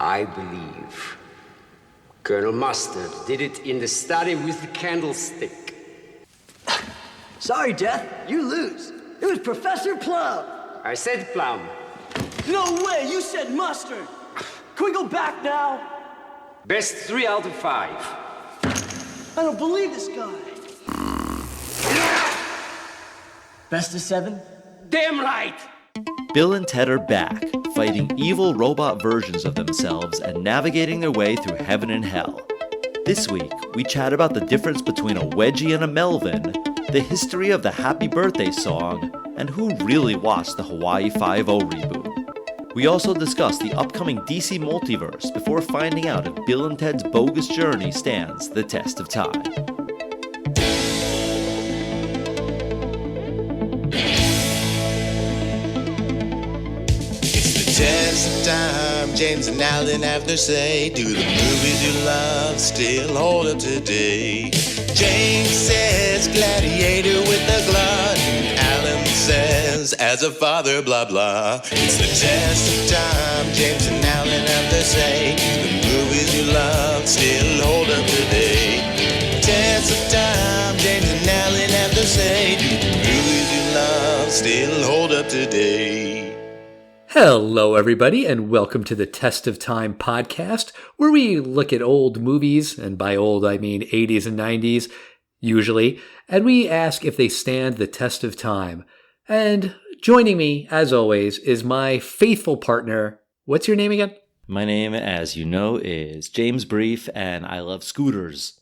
I believe Colonel Mustard did it in the study with the candlestick. Sorry, Death. You lose. It was Professor Plum. I said Plum. No way. You said Mustard. Can we go back now? Best 3 out of 5. I don't believe this guy. Best of 7? Damn right! Bill and Ted are back, fighting evil robot versions of themselves and navigating their way through heaven and hell. This week, we chat about the difference between a wedgie and a melvin, the history of the Happy Birthday song, and who really watched the Hawaii Five-0 reboot. We also discuss the upcoming DC multiverse before finding out if Bill and Ted's Bogus journey stands the test of time. Test of time, James and Alan have their say. Do the movies you love still hold up today? James says gladiator with a glut, and Alan says as a father blah blah. It's the test of time, James and Alan have their say. Do the movies you love still hold up today? Test of time, James and Alan have their say. Do the movies you love still hold up today? Hello, everybody, and welcome to the Test of Time podcast, where we look at old movies, and by old I mean 80s and 90s, usually, and we ask if they stand the test of time. And joining me, as always, is my faithful partner. What's your name again? My name, as you know, is James Brief, and I love scooters.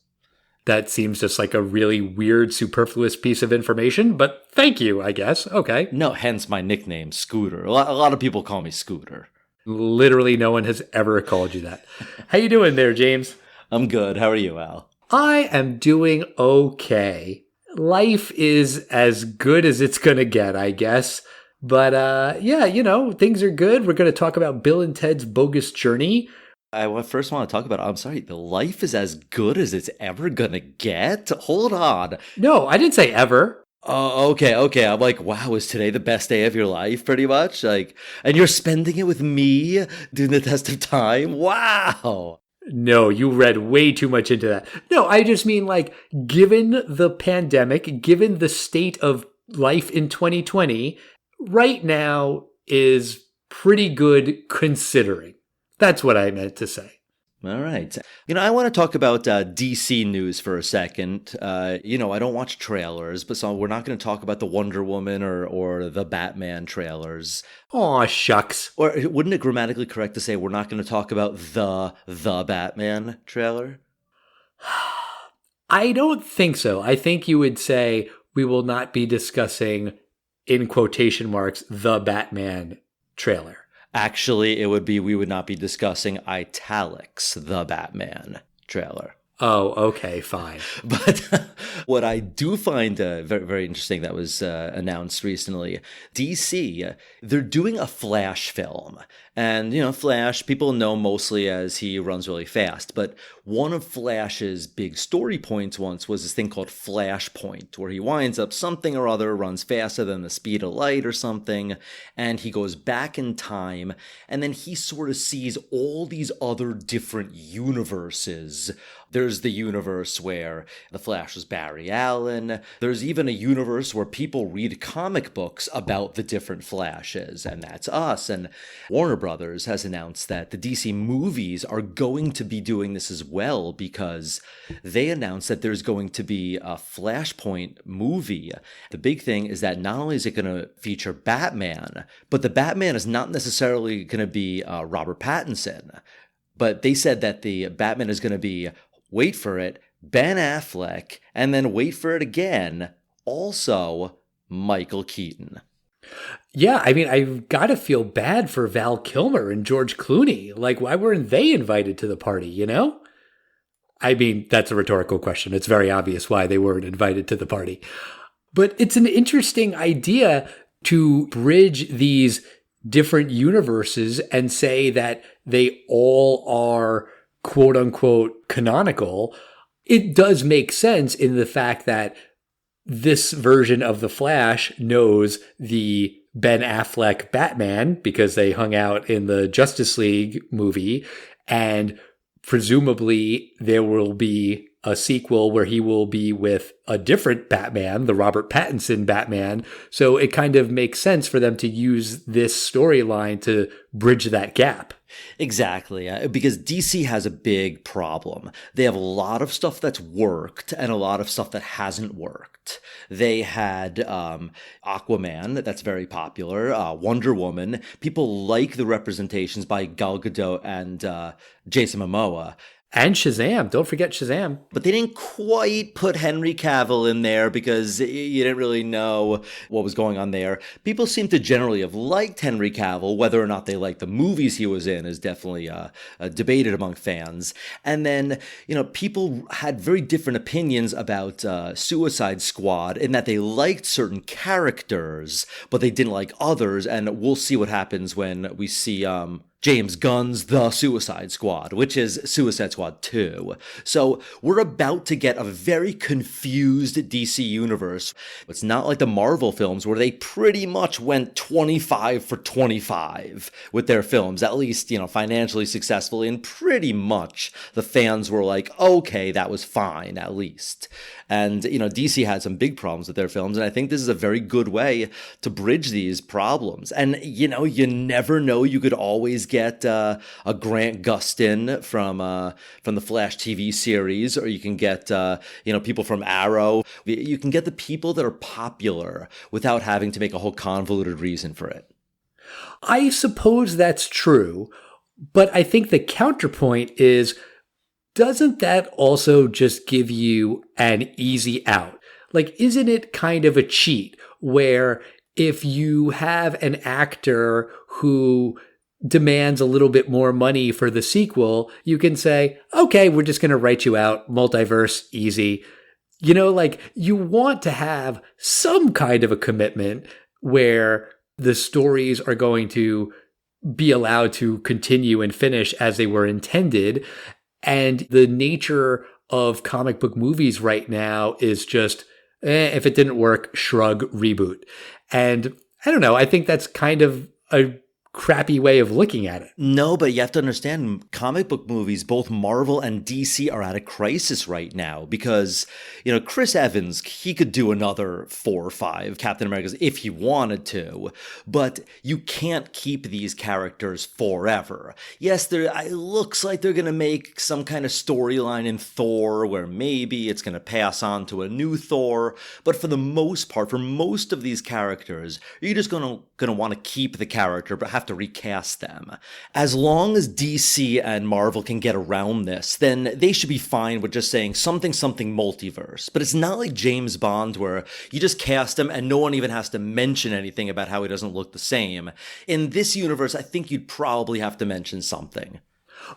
That seems just like a really weird, superfluous piece of information, but thank you, I guess. Okay. No, hence my nickname, Scooter. A lot of people call me Scooter. Literally no one has ever called you that. How you doing there, James? I'm good. How are you, Al? I am doing okay. Life is as good as it's going to get, I guess. But yeah, things are good. We're going to talk about Bill and Ted's Bogus journey. I first want to talk about, I'm sorry, the life is as good as it's ever gonna get? Hold on. No, I didn't say ever. Oh, okay. I'm like, wow, is today the best day of your life, pretty much? Like, and you're spending it with me doing the test of time? Wow. No, you read way too much into that. No, I just mean like, given the pandemic, given the state of life in 2020, right now is pretty good considering. That's what I meant to say. All right. I want to talk about DC news for a second. I don't watch trailers, but so we're not going to talk about the Wonder Woman or the Batman trailers. Aw, shucks. Or wouldn't it grammatically correct to say we're not going to talk about the Batman trailer? I don't think so. I think you would say we will not be discussing, in quotation marks, the Batman trailer. Actually, it would be we would not be discussing italics, the Batman trailer. Oh, okay, fine. But what I do find very, very interesting that was announced recently, DC, they're doing a Flash film. And, Flash, people know mostly as he runs really fast. But one of Flash's big story points once was this thing called Flashpoint, where he winds up something or other, runs faster than the speed of light or something, and he goes back in time, and then he sort of sees all these other different universes. There's the universe where the Flash was Barry Allen. There's even a universe where people read comic books about the different Flashes, and that's us. And Warner Brothers has announced that the DC movies are going to be doing this as well, because they announced that there's going to be a Flashpoint movie. The big thing is that not only is it going to feature Batman, but the Batman is not necessarily going to be Robert Pattinson. But they said that the Batman is going to be, wait for it, Ben Affleck, and then wait for it again, also Michael Keaton. Yeah, I mean, I've got to feel bad for Val Kilmer and George Clooney. Like, why weren't they invited to the party, I mean, that's a rhetorical question. It's very obvious why they weren't invited to the party. But it's an interesting idea to bridge these different universes and say that they all are quote unquote canonical. It does make sense in the fact that this version of the Flash knows the Ben Affleck Batman because they hung out in the Justice League movie, and presumably there will be a sequel where he will be with a different Batman, the Robert Pattinson Batman. So it kind of makes sense for them to use this storyline to bridge that gap. Exactly, because DC has a big problem. They have a lot of stuff that's worked and a lot of stuff that hasn't worked. They had Aquaman, that's very popular, Wonder Woman. People like the representations by Gal Gadot and Jason Momoa. And Shazam. Don't forget Shazam. But they didn't quite put Henry Cavill in there because you didn't really know what was going on there. People seem to generally have liked Henry Cavill. Whether or not they liked the movies he was in is definitely debated among fans. And then, people had very different opinions about Suicide Squad in that they liked certain characters, but they didn't like others. And we'll see what happens when we see James Gunn's The Suicide Squad, which is Suicide Squad 2. So we're about to get a very confused DC universe. It's not like the Marvel films where they pretty much went 25 for 25 with their films, at least, financially successfully. And pretty much the fans were like, okay, that was fine, at least. And, DC had some big problems with their films. And I think this is a very good way to bridge these problems. And, you never know. You could always get a Grant Gustin from the Flash TV series, or you can get people from Arrow. You can get the people that are popular without having to make a whole convoluted reason for it. I suppose that's true, but I think the counterpoint is, doesn't that also just give you an easy out? Like, isn't it kind of a cheat where if you have an actor who demands a little bit more money for the sequel, you can say, okay, we're just going to write you out, multiverse, easy. You want to have some kind of a commitment where the stories are going to be allowed to continue and finish as they were intended. And the nature of comic book movies right now is just, if it didn't work, shrug, reboot. And I don't know, I think that's kind of a crappy way of looking at it. No, but you have to understand, comic book movies, both Marvel and DC, are at a crisis right now because, Chris Evans, he could do another 4 or 5 Captain Americas if he wanted to, but you can't keep these characters forever. Yes, it looks like they're going to make some kind of storyline in Thor where maybe it's going to pass on to a new Thor, but for the most part, for most of these characters, you're just going to want to keep the character, but have to recast them. As long as DC and Marvel can get around this, then they should be fine with just saying something multiverse. But it's not like James Bond where you just cast him and no one even has to mention anything about how he doesn't look the same. In this universe, I think you'd probably have to mention something.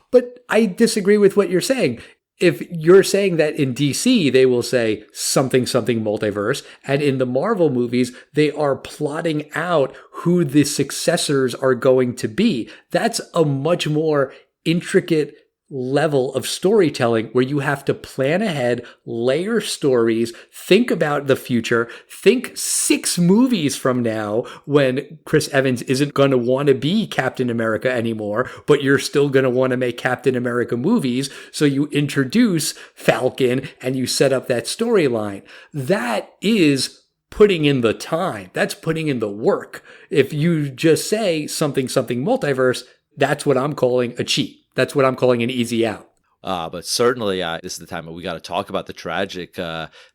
But I disagree with what you're saying. If you're saying that in DC, they will say something multiverse, and in the Marvel movies, they are plotting out who the successors are going to be. That's a much more intricate level of storytelling where you have to plan ahead, layer stories, think about the future, think 6 movies from now when Chris Evans isn't going to want to be Captain America anymore, but you're still going to want to make Captain America movies. So you introduce Falcon and you set up that storyline. That is putting in the time. That's putting in the work. If you just say something multiverse, that's what I'm calling a cheat. That's what I'm calling an easy out. But certainly, this is the time that we got to talk about the tragic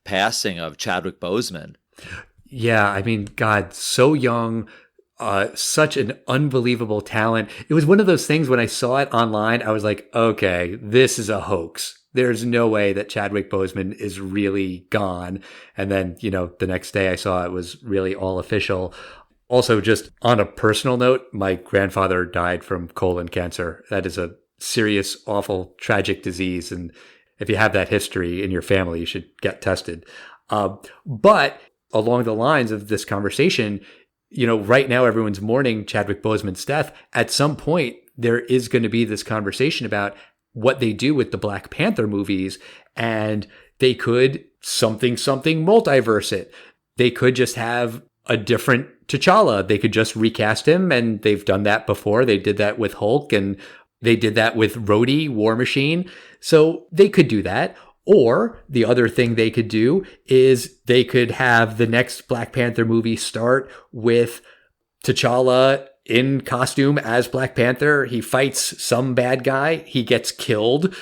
passing of Chadwick Boseman. Yeah, I mean, God, so young, such an unbelievable talent. It was one of those things when I saw it online, I was like, okay, this is a hoax. There's no way that Chadwick Boseman is really gone. And then, the next day I saw it was really all official. Also, just on a personal note, my grandfather died from colon cancer. That is a serious, awful, tragic disease. And if you have that history in your family, you should get tested. But along the lines of this conversation, right now everyone's mourning Chadwick Boseman's death. At some point, there is going to be this conversation about what they do with the Black Panther movies. And they could something multiverse it. They could just have a different T'Challa. They could just recast him, and they've done that before. They did that with Hulk, and they did that with Rhodey, War Machine. So they could do that. Or the other thing they could do is they could have the next Black Panther movie start with T'Challa in costume as Black Panther. He fights some bad guy. He gets killed.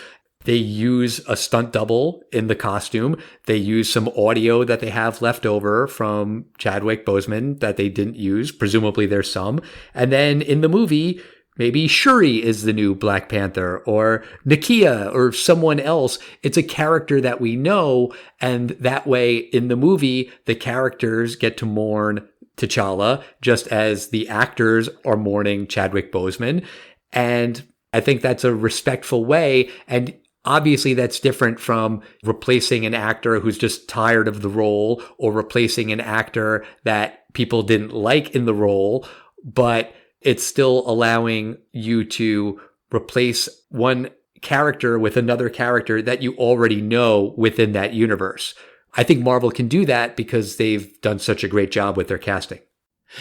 They use a stunt double in the costume. They use some audio that they have left over from Chadwick Boseman that they didn't use. Presumably there's some. And then in the movie, maybe Shuri is the new Black Panther, or Nakia, or someone else. It's a character that we know. And that way in the movie, the characters get to mourn T'Challa, just as the actors are mourning Chadwick Boseman. And I think that's a respectful way. And obviously that's different from replacing an actor who's just tired of the role, or replacing an actor that people didn't like in the role. But it's still allowing you to replace one character with another character that you already know within that universe. I think Marvel can do that because they've done such a great job with their casting.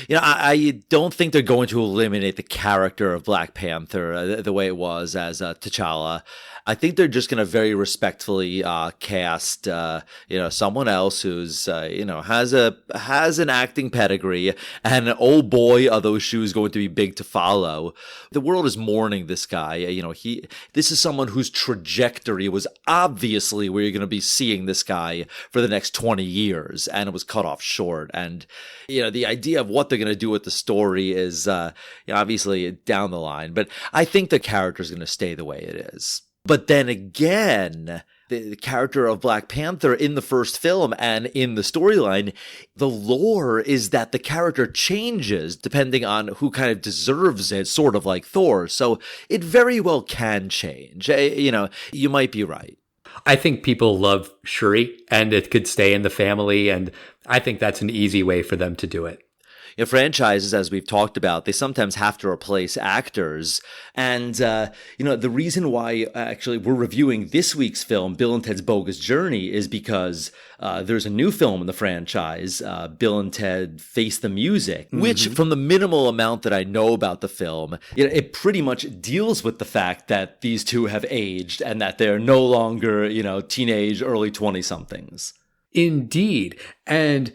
I don't think they're going to eliminate the character of Black Panther the way it was as T'Challa. I think they're just going to very respectfully cast, someone else who's, has an acting pedigree, and oh boy, are those shoes going to be big to follow. The world is mourning this guy. This is someone whose trajectory was obviously where you're going to be seeing this guy for the next 20 years, and it was cut off short. And, the idea of what they're going to do with the story is, obviously down the line, but I think the character is going to stay the way it is. But then again, the character of Black Panther in the first film and in the storyline, the lore is that the character changes depending on who kind of deserves it, sort of like Thor. So it very well can change. You might be right. I think people love Shuri, and it could stay in the family, and I think that's an easy way for them to do it. Franchises, as we've talked about, they sometimes have to replace actors. And, the reason why actually we're reviewing this week's film, Bill and Ted's Bogus Journey, is because there's a new film in the franchise, Bill and Ted Face the Music, which from the minimal amount that I know about the film, it pretty much deals with the fact that these two have aged and that they're no longer, teenage, early 20-somethings. Indeed. And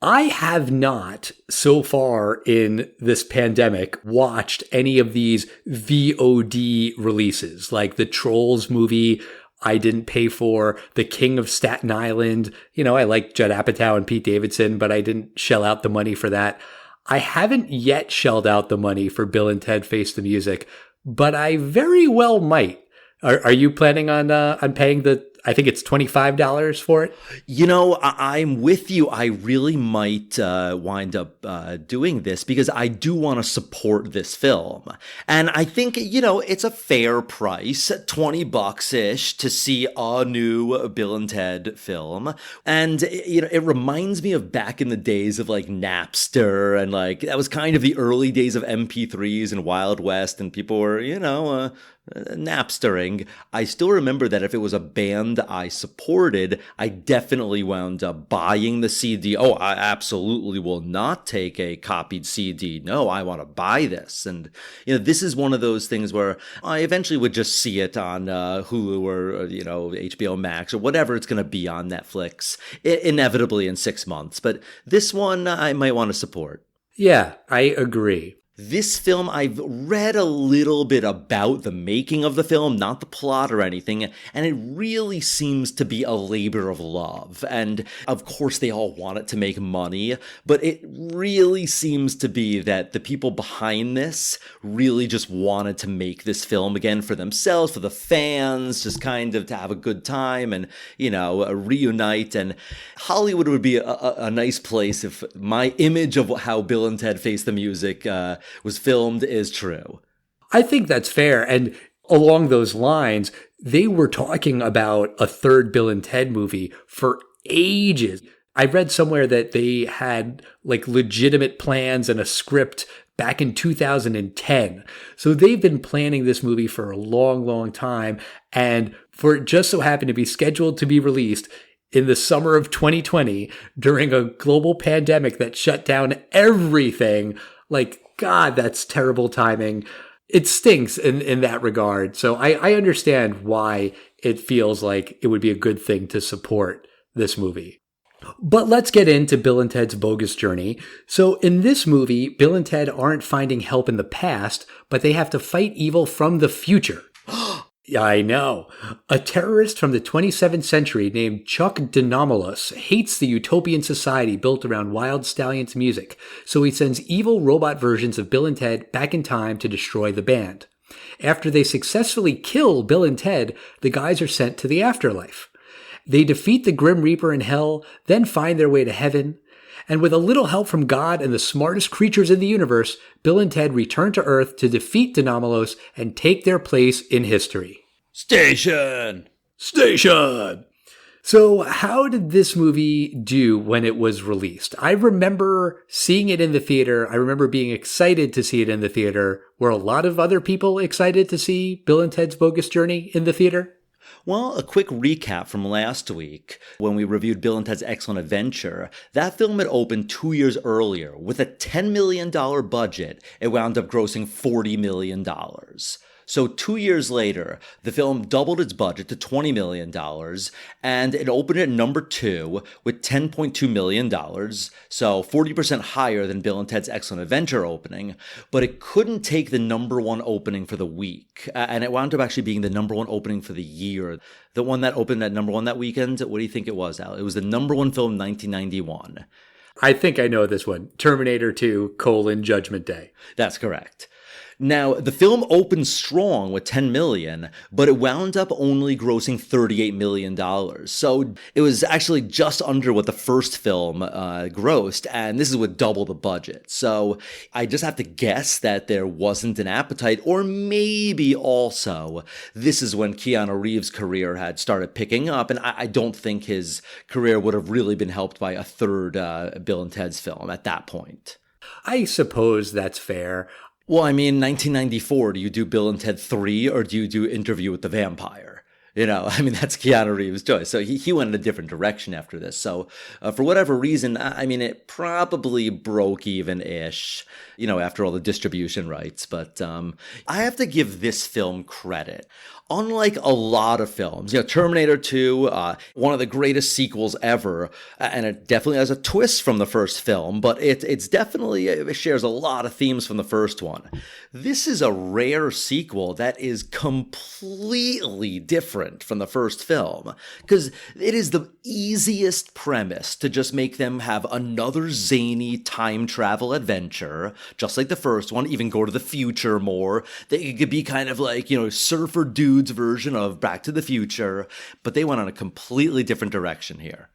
I have not, so far in this pandemic, watched any of these VOD releases, like the Trolls movie I didn't pay for, The King of Staten Island. I like Judd Apatow and Pete Davidson, but I didn't shell out the money for that. I haven't yet shelled out the money for Bill and Ted Face the Music, but I very well might. Are you planning on paying I think it's $25 for it? I'm with you. I really might wind up doing this because I do want to support this film. And I think, it's a fair price, $20-ish to see a new Bill and Ted film. And, it reminds me of back in the days of like Napster, and like that was kind of the early days of MP3s and Wild West, and people were, Napstering. I still remember that if it was a band I supported, I definitely wound up buying the CD. Oh, I absolutely will not take a copied CD. No, I want to buy this. And, this is one of those things where I eventually would just see it on Hulu or, HBO Max or whatever it's going to be on Netflix, inevitably in 6 months. But this one I might want to support. Yeah, I agree. This film, I've read a little bit about the making of the film, not the plot or anything, and it really seems to be a labor of love. And of course, they all want it to make money, but it really seems to be that the people behind this really just wanted to make this film again for themselves, for the fans, just kind of to have a good time and, reunite. And Hollywood would be a nice place if my image of how Bill and Ted Face the Music was filmed is true. I think that's fair. And along those lines, they were talking about a third Bill and Ted movie for ages. I read somewhere that they had like legitimate plans and a script back in 2010. So they've been planning this movie for a long, long time. And for it just so happened to be scheduled to be released in the summer of 2020 during a global pandemic that shut down everything. Like, God, that's terrible timing. It stinks in that regard. So I understand why it feels like it would be a good thing to support this movie. But let's get into Bill and Ted's Bogus Journey. So in this movie, Bill and Ted aren't finding help in the past, but they have to fight evil from the future. I know. A terrorist from the 27th century named Chuck Denomulus hates the utopian society built around Wild Stallions music, so he sends evil robot versions of Bill and Ted back in time to destroy the band. After they successfully kill Bill and Ted, the guys are sent to the afterlife. They defeat the Grim Reaper in hell, then find their way to heaven. And with a little help from God and the smartest creatures in the universe, Bill and Ted return to Earth to defeat Denomulus and take their place in history. Station! So how did this movie do when it was released? I remember seeing it in the theater. I remember being excited to see it in the theater. Were a lot of other people excited to see Bill and Ted's Bogus Journey in the theater? Well, a quick recap from last week when we reviewed Bill and Ted's Excellent Adventure. That film had opened 2 years earlier. With a $10 million budget, it wound up grossing $40 million. So 2 years later, the film doubled its budget to $20 million, and it opened at number 2 with $10.2 million, so 40% higher than Bill and Ted's Excellent Adventure opening, but it couldn't take the number 1 opening for the week, and it wound up actually being the number 1 opening for the year. The one that opened at number 1 that weekend, what do you think it was, Al? It was the number 1 film in 1991. I think I know this one. Terminator 2, Judgment Day. That's correct. Now, the film opened strong with $10 million, but it wound up only grossing $38 million. So it was actually just under what the first film grossed, and this is with double the budget. So I just have to guess that there wasn't an appetite, or maybe also this is when Keanu Reeves' career had started picking up, and I don't think his career would have really been helped by a third Bill and Ted's film at that point. I suppose that's fair. Well, I mean, 1994, do you do Bill and Ted 3 or do you do Interview with the Vampire? You know, I mean, that's Keanu Reeves' choice. So he went in a different direction after this. So for whatever reason, I mean, it probably broke even-ish, you know, after all the distribution rights. But I have to give this film credit. Unlike a lot of films, you know, Terminator 2, one of the greatest sequels ever, and it definitely has a twist from the first film, but it shares a lot of themes from the first one. This is a rare sequel that is completely different from the first film, because it is the easiest premise to just make them have another zany time travel adventure, just like the first one, even go to the future more. It could be kind of like, you know, surfer dudes version of Back to the Future, but they went on a completely different direction here.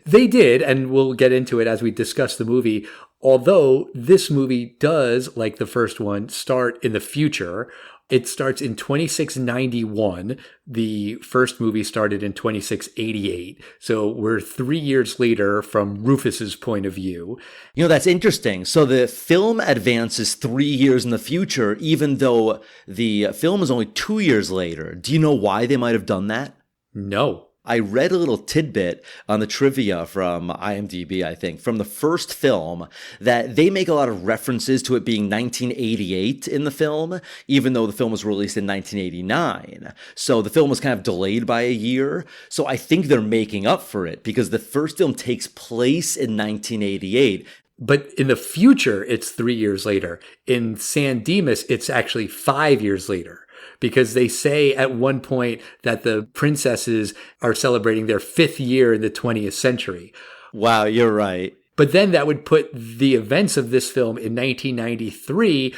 They did, and we'll get into it as we discuss the movie, although this movie does, like the first one, start in the future. It starts in 2691. The first movie started in 2688. So we're 3 years later from Rufus's point of view. You know, that's interesting. So the film advances 3 years in the future, even though the film is only 2 years later. Do you know why they might have done that? No. I read a little tidbit on the trivia from IMDb, I think, from the first film, that they make a lot of references to it being 1988 in the film, even though the film was released in 1989. So the film was kind of delayed by a year. So I think they're making up for it because the first film takes place in 1988. But in the future, it's 3 years later. In San Dimas, it's actually 5 years later. Because they say at one point that the princesses are celebrating their 5th year in the 20th century. Wow, you're right. But then that would put the events of this film in 1993.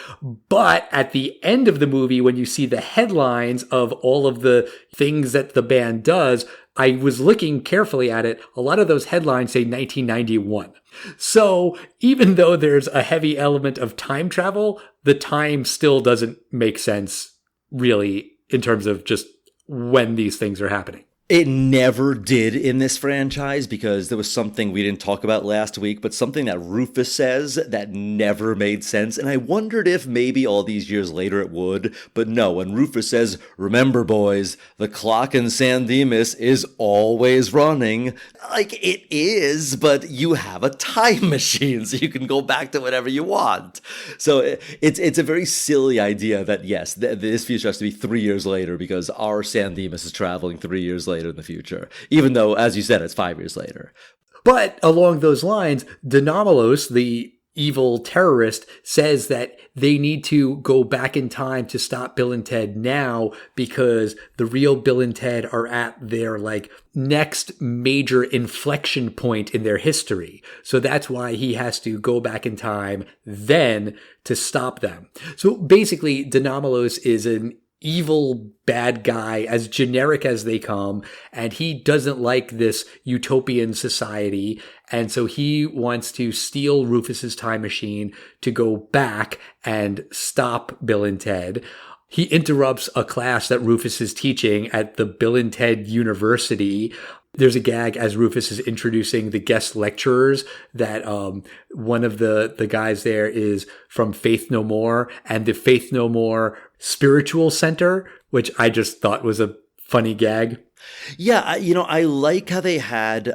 But at the end of the movie, when you see the headlines of all of the things that the band does, I was looking carefully at it. A lot of those headlines say 1991. So even though there's a heavy element of time travel, the time still doesn't make sense really in terms of just when these things are happening. It never did in this franchise because there was something we didn't talk about last week, but something that Rufus says that never made sense. And I wondered if maybe all these years later it would. But no, when Rufus says, remember, boys, the clock in San Dimas is always running. Like, it is, but you have a time machine, so you can go back to whatever you want. So it's a very silly idea that, yes, this future has to be 3 years later because our San Dimas is traveling 3 years later in the future, even though, as you said, it's 5 years later. But along those lines, Denomalos, the evil terrorist, says that they need to go back in time to stop Bill and Ted now because the real Bill and Ted are at their next major inflection point in their history. So that's why he has to go back in time then to stop them. So basically, Denomalos is an evil bad guy, as generic as they come, and he doesn't like this utopian society, and so he wants to steal Rufus's time machine to go back and stop Bill and Ted. He interrupts a class that Rufus is teaching at the Bill and Ted University. There's a gag as Rufus is introducing the guest lecturers that one of the guys there is from Faith No More and the Faith No More Spiritual Center, which I just thought was a funny gag. Yeah, I like how they had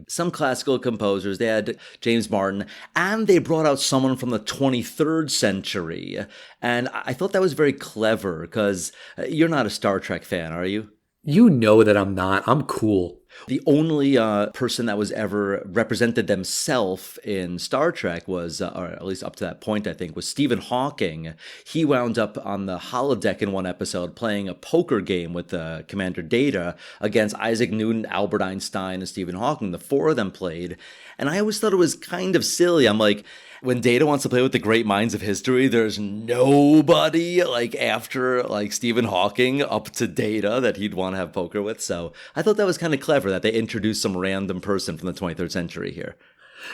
some classical composers. They had James Martin, and they brought out someone from the 23rd century. And I thought that was very clever because you're not a Star Trek fan, are you? You know that I'm not. I'm cool. The only person that was ever represented themselves in Star Trek was, or at least up to that point, I think, was Stephen Hawking. He wound up on the holodeck in one episode playing a poker game with Commander Data against Isaac Newton, Albert Einstein, and Stephen Hawking. The four of them played. And I always thought it was kind of silly. I'm like, when Data wants to play with the great minds of history, there's nobody after Stephen Hawking up to Data that he'd want to have poker with. So I thought that was kind of clever that they introduced some random person from the 23rd century here.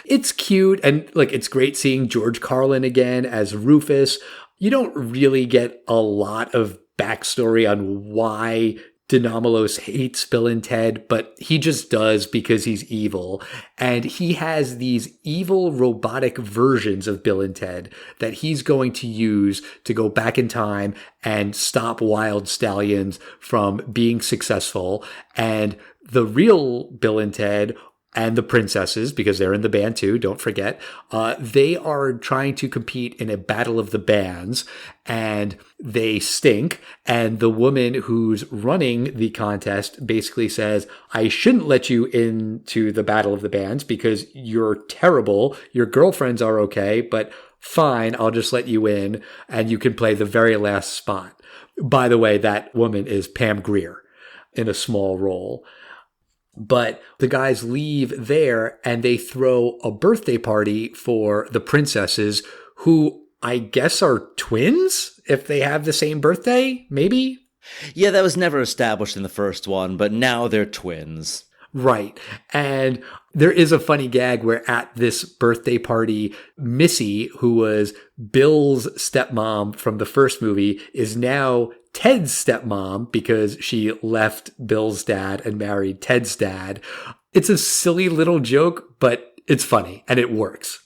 It's cute, and it's great seeing George Carlin again as Rufus. You don't really get a lot of backstory on why Denomalos hates Bill and Ted, but he just does because he's evil. And he has these evil robotic versions of Bill and Ted that he's going to use to go back in time and stop Wild Stallions from being successful. And the real Bill and Ted and the princesses, because they're in the band too, don't forget, they are trying to compete in a battle of the bands, and they stink. And the woman who's running the contest basically says, I shouldn't let you into the battle of the bands because you're terrible. Your girlfriends are okay, but fine, I'll just let you in, and you can play the very last spot. By the way, that woman is Pam Grier in a small role. But the guys leave there and they throw a birthday party for the princesses, who I guess are twins if they have the same birthday, maybe? Yeah, that was never established in the first one, but now they're twins. Right. And there is a funny gag where at this birthday party, Missy, who was Bill's stepmom from the first movie, is now Ted's stepmom because she left Bill's dad and married Ted's dad. It's a silly little joke, but it's funny and it works.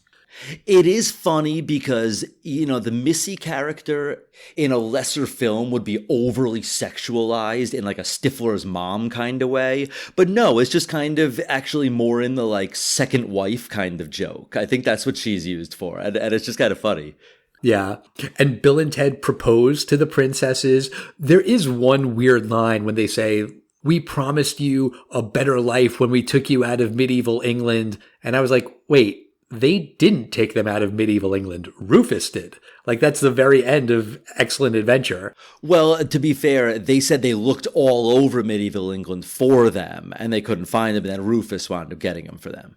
It is funny because, the Missy character in a lesser film would be overly sexualized in a Stifler's mom kind of way. But no, it's just kind of actually more in the second wife kind of joke. I think that's what she's used for. And it's just kind of funny. Yeah. And Bill and Ted propose to the princesses. There is one weird line when they say, we promised you a better life when we took you out of medieval England. And I was like, wait. They didn't take them out of medieval England. Rufus did. That's the very end of Excellent Adventure. Well, to be fair, they said they looked all over medieval England for them, and they couldn't find them, and then Rufus wound up getting them for them.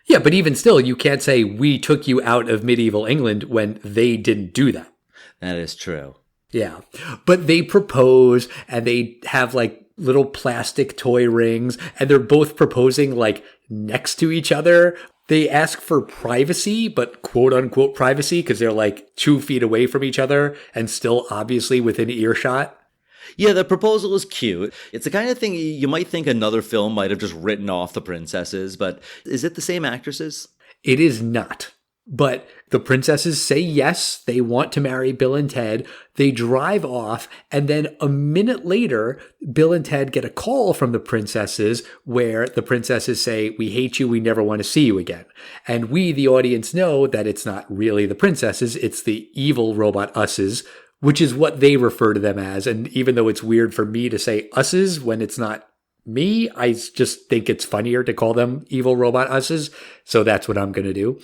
Yeah, but even still, you can't say we took you out of medieval England when they didn't do that. That is true. Yeah. But they propose, and they have little plastic toy rings, and they're both proposing next to each other. They ask for privacy, but quote unquote privacy, because they're 2 feet away from each other and still obviously within earshot. Yeah, the proposal is cute. It's the kind of thing you might think another film might have just written off the princesses, but is it the same actresses? It is not. But the princesses say yes, they want to marry Bill and Ted. They drive off, and then a minute later, Bill and Ted get a call from the princesses where the princesses say, "We hate you, we never want to see you again." And we, the audience, know that it's not really the princesses, it's the evil robot usses, which is what they refer to them as. And even though it's weird for me to say usses when it's not me, I just think it's funnier to call them evil robot usses. So that's what I'm going to do.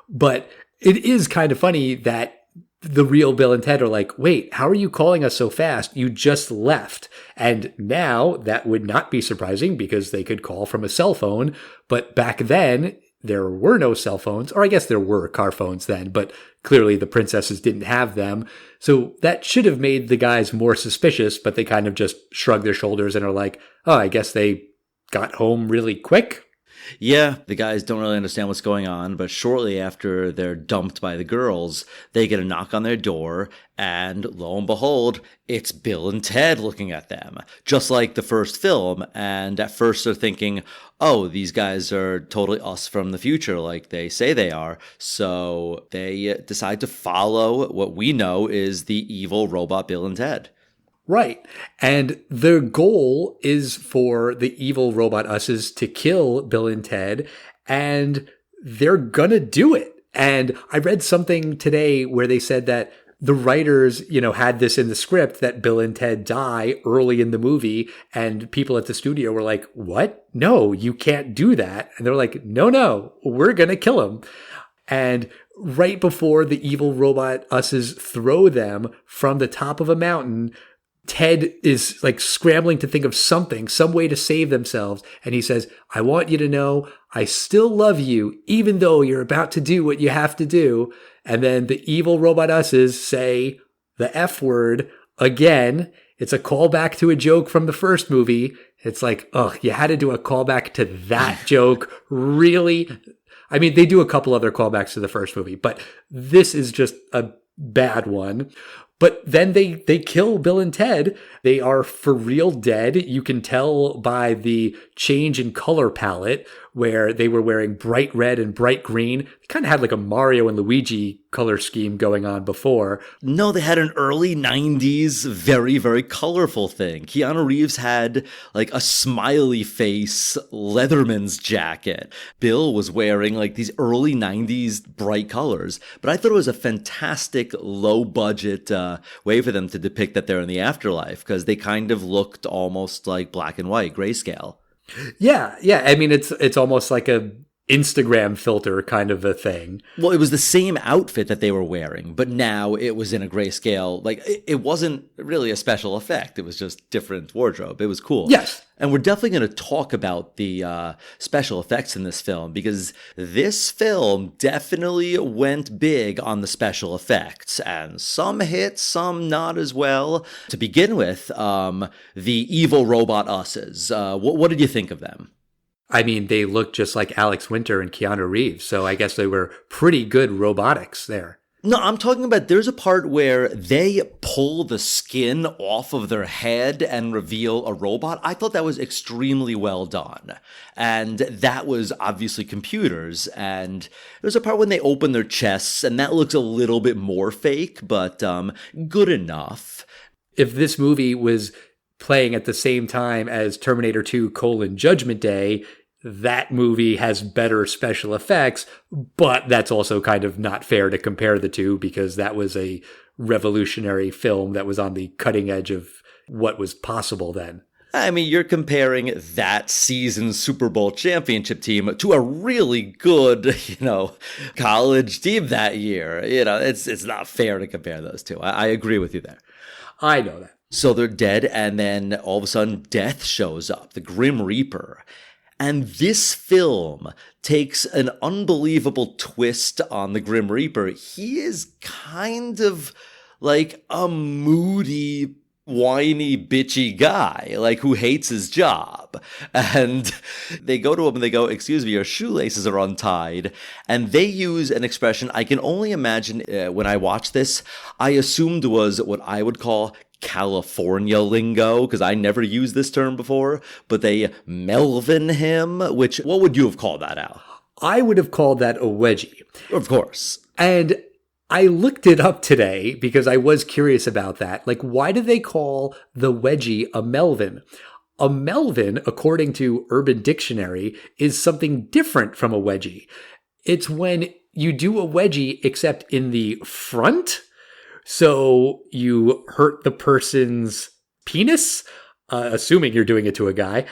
But it is kind of funny that the real Bill and Ted are like, wait, how are you calling us so fast? You just left. And now that would not be surprising because they could call from a cell phone. But back then, there were no cell phones, or I guess there were car phones then, but clearly the princesses didn't have them. So that should have made the guys more suspicious, but they kind of just shrug their shoulders and are like, oh, I guess they got home really quick. Yeah, the guys don't really understand what's going on, but shortly after they're dumped by the girls, they get a knock on their door, and lo and behold, it's Bill and Ted looking at them, just like the first film. And at first they're thinking, oh, these guys are totally us from the future, like they say they are. So they decide to follow what we know is the evil robot Bill and Ted. Right. And their goal is for the evil robot usses to kill Bill and Ted, and they're gonna do it. And I read something today where they said that the writers, had this in the script that Bill and Ted die early in the movie, and people at the studio were like, what? No, you can't do that. And they're like, no, we're gonna kill him. And right before the evil robot usses throw them from the top of a mountain, Ted is like scrambling to think of something, some way to save themselves. And he says, I want you to know I still love you, even though you're about to do what you have to do. And then the evil robot usses say the F word again. It's a callback to a joke from the first movie. It's like, oh, you had to do a callback to that joke. Really? I mean, they do a couple other callbacks to the first movie, but this is just a bad one. But then they kill Bill and Ted. They are for real dead. You can tell by the change in color palette where they were wearing bright red and bright green. They kind of had like a Mario and Luigi color scheme going on before. No, they had an early 90s, very, very colorful thing. Keanu Reeves had like a smiley face Leatherman's jacket. Bill was wearing like these early 90s bright colors. But I thought it was a fantastic low budget way for them to depict that they're in the afterlife, because they kind of looked almost like black and white, grayscale. Yeah. I mean, it's almost like a Instagram filter kind of a thing. Well, it was the same outfit that they were wearing, but now it was in a grayscale. Like, it wasn't really a special effect. It was just different wardrobe. It was cool. Yes. And we're definitely going to talk about the special effects in this film, because this film definitely went big on the special effects, and some hit, some not as well. To begin with, the evil robot usses. What did you think of them? I mean, they looked just like Alex Winter and Keanu Reeves, so I guess they were pretty good robotics there. No, I'm talking about there's a part where they pull the skin off of their head and reveal a robot. I thought that was extremely well done. And that was obviously computers. And there's a part when they open their chests, and that looks a little bit more fake, but good enough. If this movie was playing at the same time as Terminator 2: Judgment Day, that movie has better special effects, but that's also kind of not fair to compare the two, because that was a revolutionary film that was on the cutting edge of what was possible then. I mean, you're comparing that season's Super Bowl championship team to a really good, college team that year. It's not fair to compare those two. I agree with you there. I know that. So they're dead, and then all of a sudden death shows up, the Grim Reaper. And this film takes an unbelievable twist on the Grim Reaper. He is kind of like a moody, whiny, bitchy guy, like who hates his job. And they go to him and they go, excuse me, your shoelaces are untied. And they use an expression I can only imagine when I watched this, I assumed was what I would call California lingo, because I never used this term before, but they melvin him, which, what would you have called that, Al? I would have called that a wedgie. Of course. And I looked it up today because I was curious about that. Like, why do they call the wedgie a melvin? A melvin, according to Urban Dictionary, is something different from a wedgie. It's when you do a wedgie except in the front. So you hurt the person's penis, assuming you're doing it to a guy,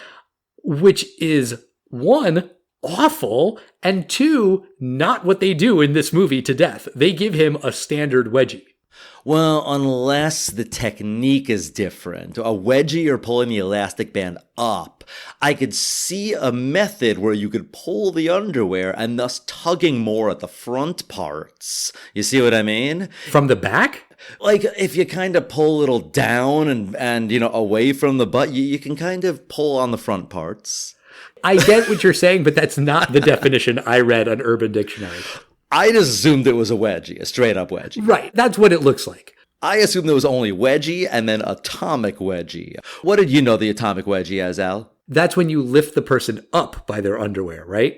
which is one, awful, and two, not what they do in this movie to death. They give him a standard wedgie. Well, unless the technique is different. A wedgie or pulling the elastic band up. I could see a method where you could pull the underwear and thus tugging more at the front parts. You see what I mean? From the back? Like, if you kind of pull a little down and away from the butt, you can kind of pull on the front parts. I get what you're saying, but that's not the definition I read on Urban Dictionary. I just assumed it was a wedgie, a straight-up wedgie. Right, that's what it looks like. I assumed there was only wedgie and then atomic wedgie. What did you know the atomic wedgie as, Al? That's when you lift the person up by their underwear, right?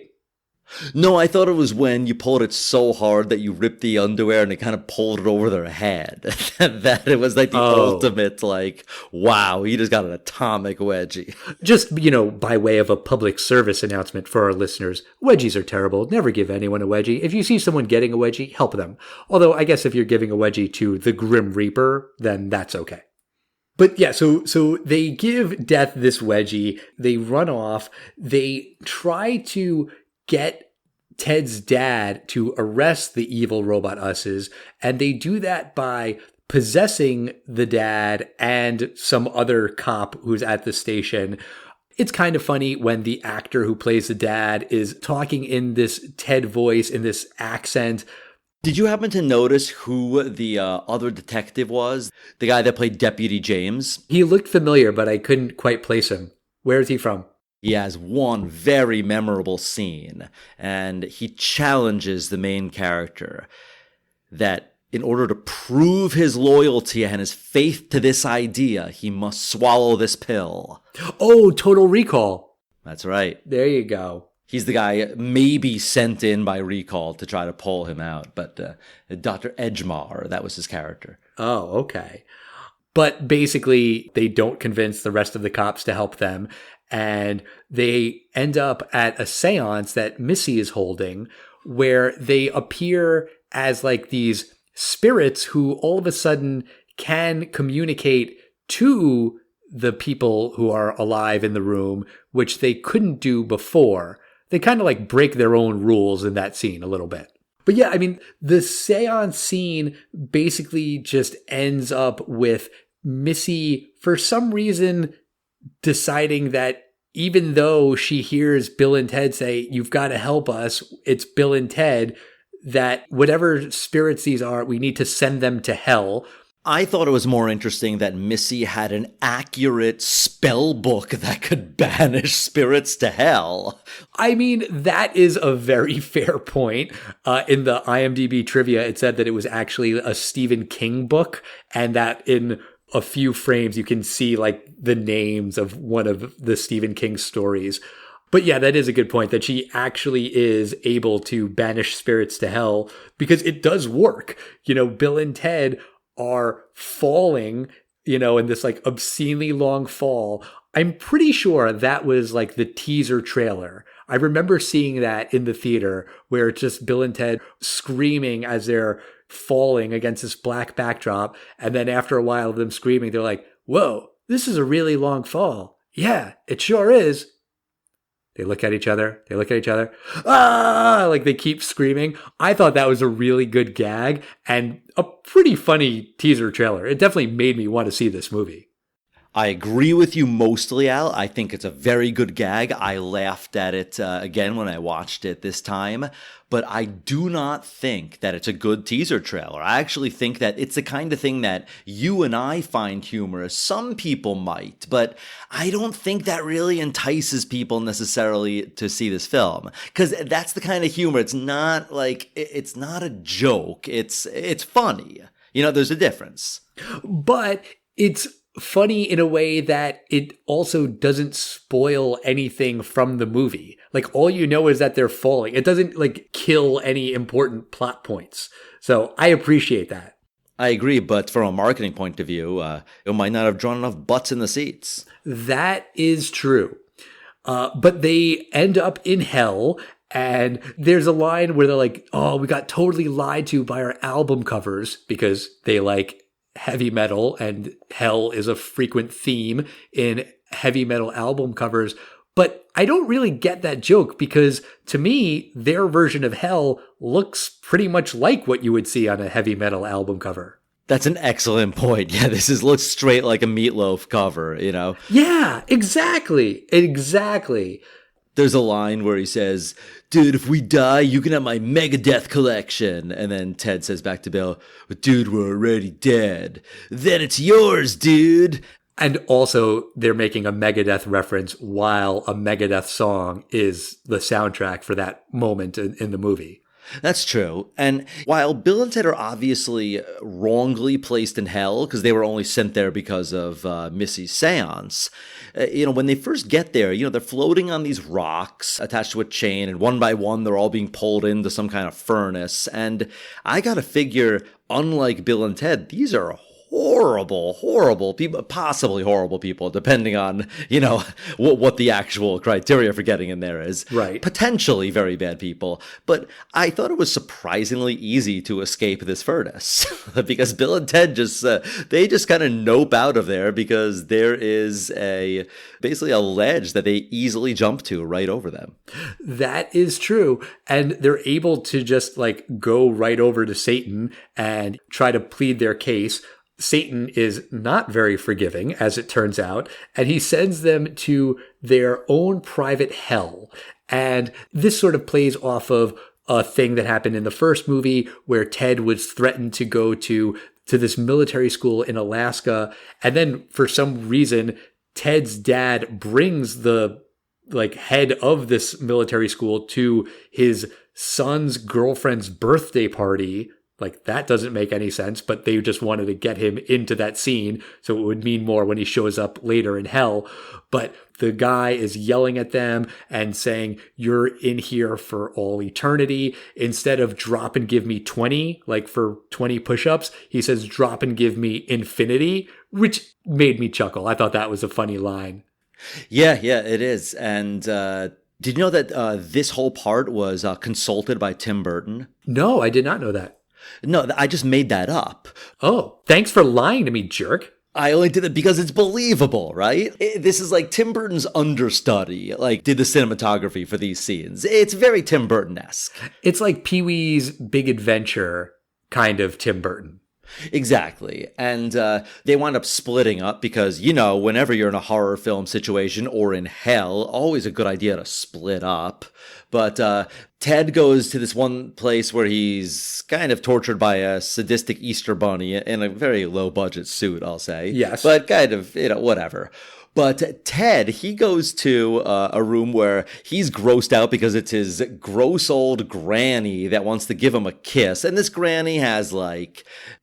No, I thought it was when you pulled it so hard that you ripped the underwear and it kind of pulled it over their head. That it was like the ultimate, like, wow, he just got an atomic wedgie. Just, by way of a public service announcement for our listeners, wedgies are terrible. Never give anyone a wedgie. If you see someone getting a wedgie, help them. Although I guess if you're giving a wedgie to the Grim Reaper, then that's okay. But yeah, so they give Death this wedgie. They run off. They try to get Ted's dad to arrest the evil robot usses, and they do that by possessing the dad and some other cop who's at the station. It's kind of funny when the actor who plays the dad is talking in this Ted voice, in this accent. Did you happen to notice who the other detective was? The guy that played Deputy James? He looked familiar, but I couldn't quite place him. Where is he from? He has one very memorable scene, and he challenges the main character that in order to prove his loyalty and his faith to this idea, he must swallow this pill. Oh, Total Recall. That's right. There you go. He's the guy maybe sent in by Recall to try to pull him out, but Dr. Edgemar, that was his character. Oh, okay. But basically, they don't convince the rest of the cops to help them. And they end up at a seance that Missy is holding where they appear as like these spirits who all of a sudden can communicate to the people who are alive in the room, which they couldn't do before. They kind of like break their own rules in that scene a little bit. But yeah, I mean, the seance scene basically just ends up with Missy, for some reason, deciding that even though she hears Bill and Ted say, "You've got to help us," it's Bill and Ted, that whatever spirits these are, we need to send them to hell. I thought it was more interesting that Missy had an accurate spell book that could banish spirits to hell. I mean, that is a very fair point. In the IMDb trivia, it said that it was actually a Stephen King book, and that in a few frames you can see like the names of one of the Stephen King stories. But yeah, that is a good point, that she actually is able to banish spirits to hell, because it does work. Bill and Ted are falling, in this like obscenely long fall. I'm pretty sure that was like the teaser trailer. I remember seeing that in the theater where it's just Bill and Ted screaming as they're falling against this black backdrop. And then after a while of them screaming, they're like, "Whoa, this is a really long fall." "Yeah, it sure is." They look at each other. Ah! Like they keep screaming. I thought that was a really good gag and a pretty funny teaser trailer. It definitely made me want to see this movie. I agree with you mostly, Al. I think it's a very good gag. I laughed at it again when I watched it this time. But I do not think that it's a good teaser trailer. I actually think that it's the kind of thing that you and I find humorous. Some people might, but I don't think that really entices people necessarily to see this film. Because that's the kind of humor. It's not like, it's not a joke. It's funny. There's a difference. But It's funny in a way that it also doesn't spoil anything from the movie. Like, all you know is that they're falling. It doesn't like kill any important plot points. So I appreciate that. I agree, but from a marketing point of view, it might not have drawn enough butts in the seats. That is true. But they end up in hell, and there's a line where they're like, oh, we got totally lied to by our album covers, because they like heavy metal, and hell is a frequent theme in heavy metal album covers. But I don't really get that joke, because to me, their version of hell looks pretty much like what you would see on a heavy metal album cover. That's an excellent point. Yeah, looks straight like a Meatloaf cover, you know? Yeah, exactly. Exactly. There's a line where he says, dude, if we die, you can have my Megadeth collection. And then Ted says back to Bill, dude, we're already dead. Then it's yours, dude. And also, they're making a Megadeth reference while a Megadeth song is the soundtrack for that moment in the movie. That's true. And while Bill and Ted are obviously wrongly placed in hell because they were only sent there because of Missy's seance, when they first get there, they're floating on these rocks attached to a chain, and one by one, they're all being pulled into some kind of furnace. And I got to figure, unlike Bill and Ted, these are horrible people, possibly horrible people, depending on, what the actual criteria for getting in there is. Right. Potentially very bad people. But I thought it was surprisingly easy to escape this furnace because Bill and Ted they just kind of nope out of there because there is basically a ledge that they easily jump to right over them. That is true. And they're able to just go right over to Satan and try to plead their case. Satan is not very forgiving, as it turns out, and he sends them to their own private hell. And this sort of plays off of a thing that happened in the first movie where Ted was threatened to go to this military school in Alaska. And then for some reason, Ted's dad brings the head of this military school to his son's girlfriend's birthday party. That doesn't make any sense, but they just wanted to get him into that scene so it would mean more when he shows up later in hell. But the guy is yelling at them and saying, you're in here for all eternity. Instead of drop and give me 20, for 20 push-ups, he says drop and give me infinity, which made me chuckle. I thought that was a funny line. Yeah, it is. And did you know that this whole part was consulted by Tim Burton? No, I did not know that. No, I just made that up. Oh, thanks for lying to me, jerk. I only did it because it's believable, right? This is Tim Burton's understudy, did the cinematography for these scenes. It's very Tim Burton-esque. It's like Pee-wee's Big Adventure kind of Tim Burton. Exactly. And they wind up splitting up because, whenever you're in a horror film situation or in hell, always a good idea to split up. But Ted goes to this one place where he's kind of tortured by a sadistic Easter bunny in a very low-budget suit, I'll say. Yes. But kind of, whatever. But Ted, he goes to a room where he's grossed out because it's his gross old granny that wants to give him a kiss. And this granny has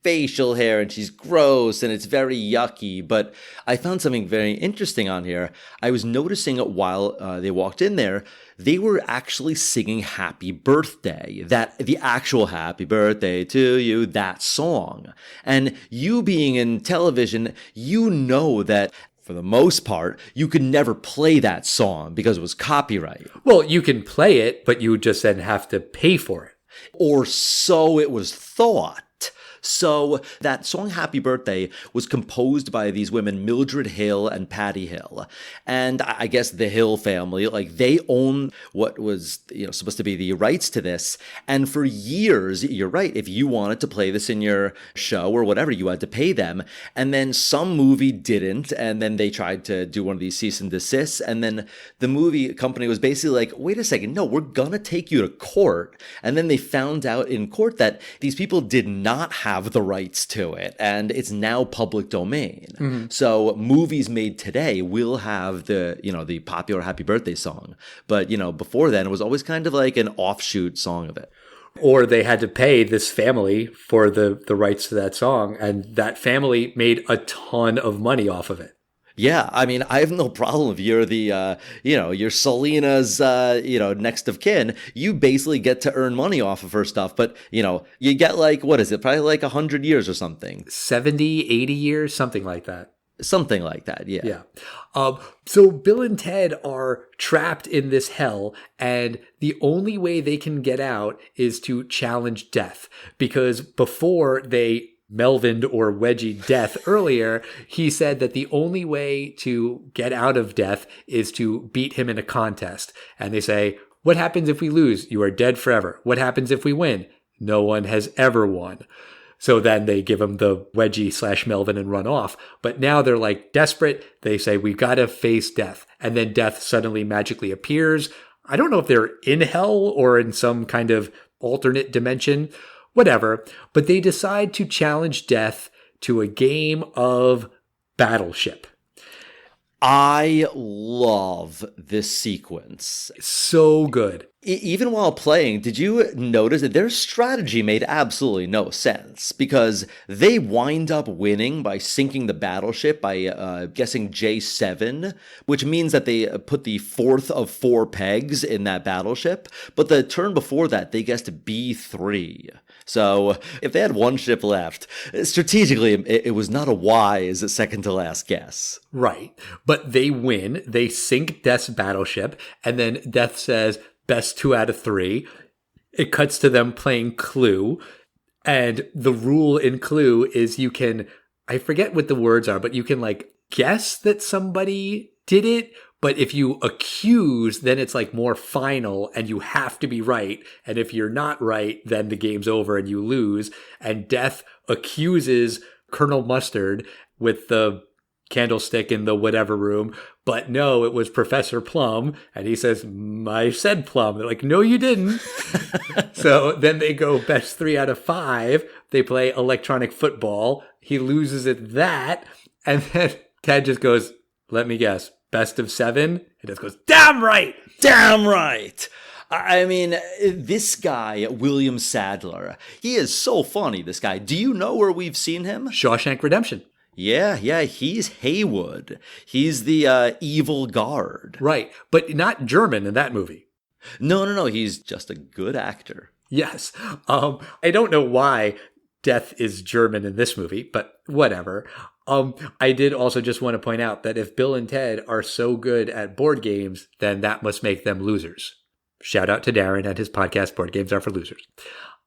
facial hair and she's gross and it's very yucky. But I found something very interesting on here. I was noticing while they walked in there, they were actually singing Happy Birthday, the actual Happy Birthday to You, that song. And you being in television, that for the most part, you could never play that song because it was copyright. Well, you can play it, but you would just then have to pay for it. Or so it was thought. So that song Happy Birthday was composed by these women, Mildred Hill and Patty Hill. And I guess the Hill family, they own what was supposed to be the rights to this. And for years, you're right, if you wanted to play this in your show or whatever, you had to pay them. And then some movie didn't. And then they tried to do one of these cease and desists. And then the movie company was basically wait a second, no, we're going to take you to court. And then they found out in court that these people did not have the rights to it, and it's now public domain. Mm-hmm. So movies made today will have the popular Happy Birthday song, but before then it was always kind of an offshoot song of it. Or they had to pay this family for the rights to that song, and that family made a ton of money off of it. Yeah, I mean, I have no problem if you're the, you're Selena's, next of kin. You basically get to earn money off of her stuff. But, you get what is it? Probably 100 years or something. 70, 80 years, something like that. Something like that, yeah. Yeah. So Bill and Ted are trapped in this hell, and the only way they can get out is to challenge death. Because before they Melvin or Wedgie death earlier, he said that the only way to get out of death is to beat him in a contest. And they say, what happens if we lose? You are dead forever. What happens if we win? No one has ever won. So then they give him the Wedgie / Melvin and run off. But now they're desperate. They say, we've got to face death. And then death suddenly magically appears. I don't know if they're in hell or in some kind of alternate dimension. Whatever, but they decide to challenge death to a game of Battleship. I love this sequence. So good. Even while playing, did you notice that their strategy made absolutely no sense? Because they wind up winning by sinking the battleship by guessing J7, which means that they put the fourth of 4 pegs in that battleship. But the turn before that, they guessed B3. So if they had one ship left, strategically, it was not a wise second to last guess. Right. But they win. They sink Death's battleship. And then Death says, best 2 out of 3. It cuts to them playing Clue. And the rule in Clue is you can, I forget what the words are, but you can guess that somebody did it. But if you accuse, then it's more final and you have to be right. And if you're not right, then the game's over and you lose. And Death accuses Colonel Mustard with the candlestick in the whatever room. But no, it was Professor Plum. And he says, I said Plum. They're like, no, you didn't. So then they go best 3 out of 5. They play electronic football. He loses at that. And then Ted just goes, let me guess. Best of 7? It just goes, damn right! Damn right! I mean, this guy, William Sadler, he is so funny, this guy. Do you know where we've seen him? Shawshank Redemption. Yeah, he's Haywood. He's the evil guard. Right, but not German in that movie. No, he's just a good actor. Yes. I don't know why Death is German in this movie, but whatever. I did also just want to point out that if Bill and Ted are so good at board games, then that must make them losers. Shout out to Darren and his podcast, Board Games Are for Losers.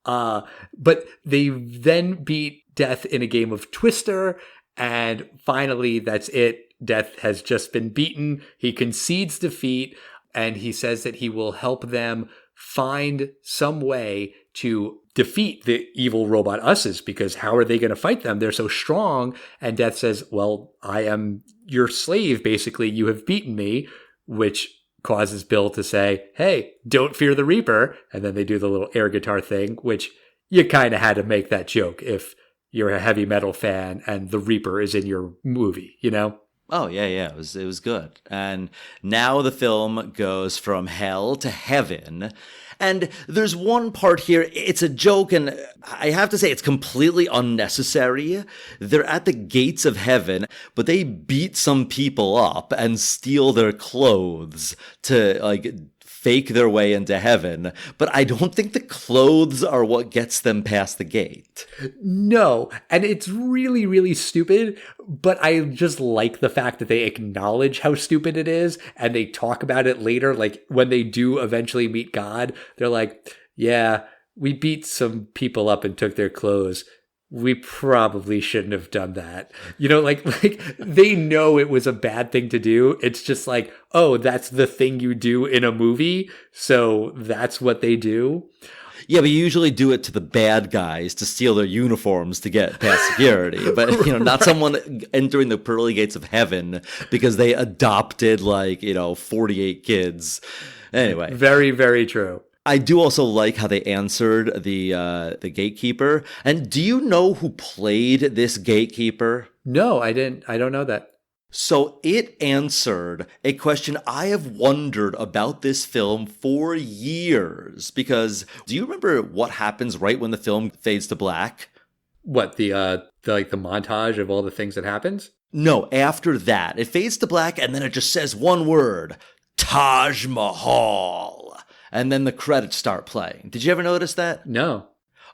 But they then beat Death in a game of Twister, and finally, that's it. Death has just been beaten. He concedes defeat, and he says that he will help them find some way to defeat the evil robot us's, because how are they going to fight them? They're so strong. And Death says, well, I am your slave, basically. You have beaten me, which causes Bill to say, hey, don't fear the Reaper. And then they do the little air guitar thing, which you kind of had to make that joke if you're a heavy metal fan and the Reaper is in your movie, Oh, yeah, it was good. And now the film goes from hell to heaven. And there's one part here, it's a joke, and I have to say it's completely unnecessary. They're at the gates of heaven, but they beat some people up and steal their clothes to, fake their way into heaven. But I don't think the clothes are what gets them past the gate. No, and it's really, really stupid, but I just like the fact that they acknowledge how stupid it is, and they talk about it later, when they do eventually meet God, they're like, yeah, we beat some people up and took their clothes. We probably shouldn't have done that. They know it was a bad thing to do. It's just oh, that's the thing you do in a movie, so that's what they do. Yeah, but you usually do it to the bad guys to steal their uniforms to get past security. But, not someone entering the pearly gates of heaven because they adopted 48 kids. Anyway. Very, very true. I do also like how they answered the gatekeeper. And do you know who played this gatekeeper? No, I didn't. I don't know that. So it answered a question I have wondered about this film for years. Because do you remember what happens right when the film fades to black? What, the montage of all the things that happens? No, after that. It fades to black and then it just says one word, Taj Mahal. And then the credits start playing. Did you ever notice that? No.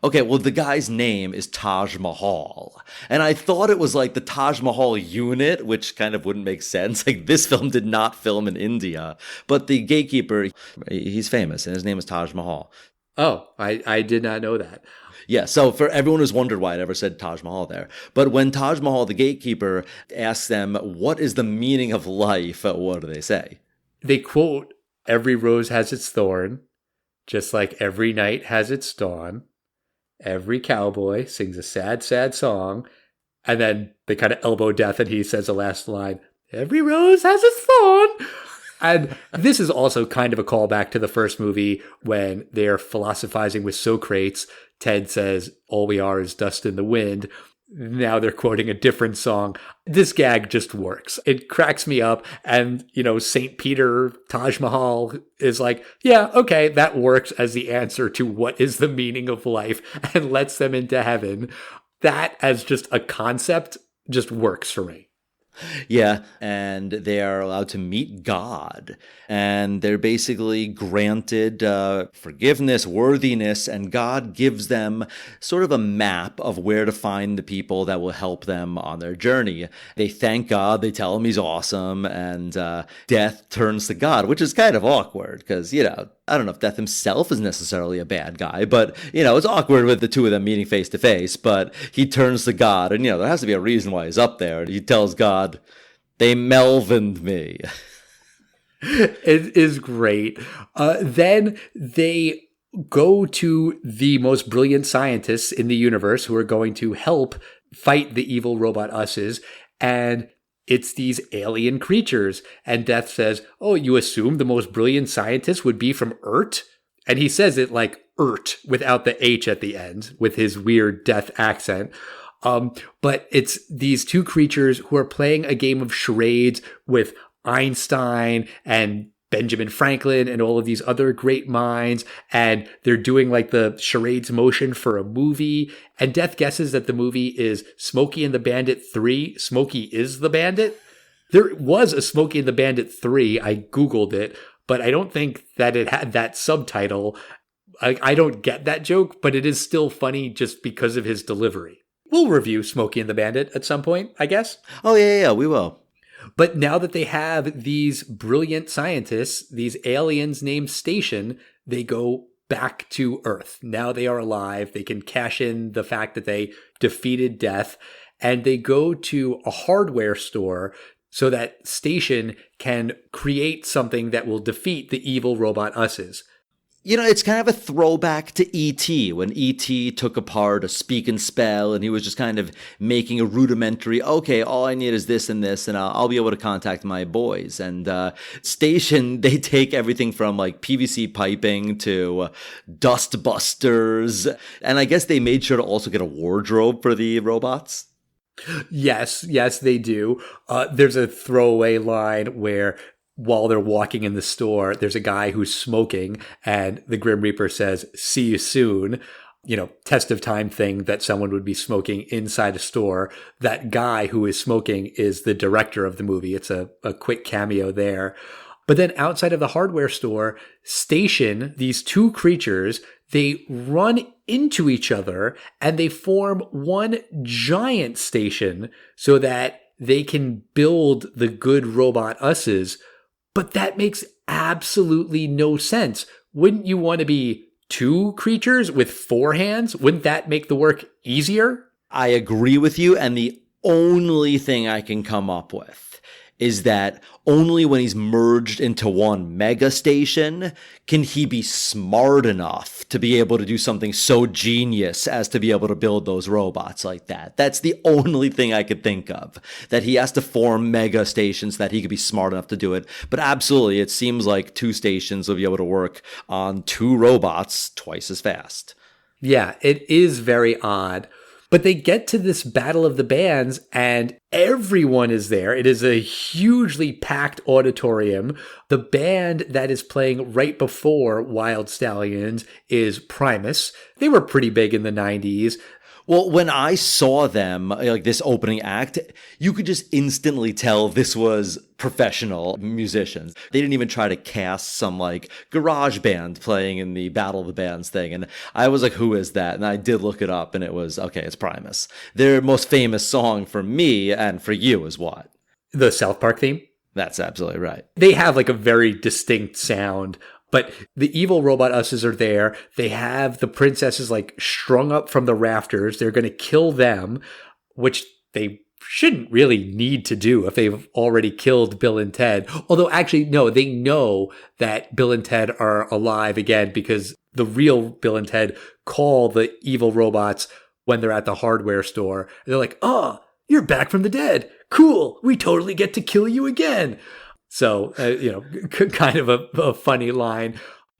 Okay, well, the guy's name is Taj Mahal. And I thought it was like the Taj Mahal unit, which kind of wouldn't make sense. Like, this film did not film in India. But the gatekeeper, he's famous, and his name is Taj Mahal. Oh, I did not know that. Yeah, so for everyone who's wondered why it ever said Taj Mahal there. But when Taj Mahal, the gatekeeper, asks them, what is the meaning of life, what do they say? They quote, "Every rose has its thorn, just like every night has its dawn. Every cowboy sings a sad, sad song." And then they kind of elbow Death and he says the last line, "Every rose has its thorn." And this is also kind of a callback to the first movie when they're philosophizing with Socrates. Ted says, "All we are is dust in the wind." Now they're quoting a different song. This gag just works. It cracks me up. And, St. Peter, Taj Mahal is like, yeah, okay, that works as the answer to what is the meaning of life and lets them into heaven. That as just a concept just works for me. Yeah, and they are allowed to meet God, and they're basically granted forgiveness, worthiness, and God gives them sort of a map of where to find the people that will help them on their journey. They thank God, they tell him he's awesome, and Death turns to God, which is kind of awkward, because, I don't know if Death himself is necessarily a bad guy, but, it's awkward with the two of them meeting face to face, but he turns to God, and, there has to be a reason why he's up there. He tells God, "They melvined me." It is great. Then they go to the most brilliant scientists in the universe who are going to help fight the evil robot us's, and it's these alien creatures. And Death says, "Oh, you assume the most brilliant scientists would be from Earth?" And he says it like Earth without the H at the end with his weird Death accent. But it's these two creatures who are playing a game of charades with Einstein and Benjamin Franklin and all of these other great minds. And they're doing like the charades motion for a movie. And Death guesses that the movie is Smokey and the Bandit 3. Smokey is the Bandit. There was a Smokey and the Bandit 3. I Googled it, but I don't think that it had that subtitle. I don't get that joke, but it is still funny just because of his delivery. We'll review Smokey and the Bandit at some point, I guess. Oh, yeah, we will. But now that they have these brilliant scientists, these aliens named Station, they go back to Earth. Now they are alive. They can cash in the fact that they defeated Death. And they go to a hardware store so that Station can create something that will defeat the evil robot us's. It's kind of a throwback to E.T. when E.T. took apart a speak and spell and he was just kind of making a rudimentary, okay, all I need is this and this and I'll be able to contact my boys. And Station, they take everything from like PVC piping to dust busters. And I guess they made sure to also get a wardrobe for the robots. Yes, they do. There's a throwaway line where while they're walking in the store, there's a guy who's smoking and the Grim Reaper says, "See you soon." Test of time thing that someone would be smoking inside a store. That guy who is smoking is the director of the movie. It's a quick cameo there. But then outside of the hardware store, Station, these two creatures, they run into each other and they form one giant station so that they can build the good robot us's. But that makes absolutely no sense. Wouldn't you want to be two creatures with four hands? Wouldn't that make the work easier? I agree with you. And the only thing I can come up with is that only when he's merged into one mega station can he be smart enough to be able to do something so genius as to be able to build those robots like that. That's the only thing I could think of, that he has to form mega stations that he could be smart enough to do it. But absolutely, it seems like two stations will be able to work on two robots twice as fast. Yeah, it is very odd. But they get to this battle of the bands and everyone is there. It is a hugely packed auditorium. The band that is playing right before Wild Stallions is Primus. They were pretty big in the 90s. Well, when I saw them, like this opening act, you could just instantly tell this was professional musicians. They didn't even try to cast some like garage band playing in the Battle of the Bands thing. And I was like, who is that? And I did look it up and it was, okay, it's Primus. Their most famous song for me and for you is what? The South Park theme? That's absolutely right. They have like a very distinct sound. But the evil robot usses are there. They have the princesses like strung up from the rafters. They're going to kill them, which they shouldn't really need to do if they've already killed Bill and Ted. Although actually, no, they know that Bill and Ted are alive again because the real Bill and Ted call the evil robots when they're at the hardware store. They're like, oh, you're back from the dead. Cool. We totally get to kill you again. So, kind of a funny line.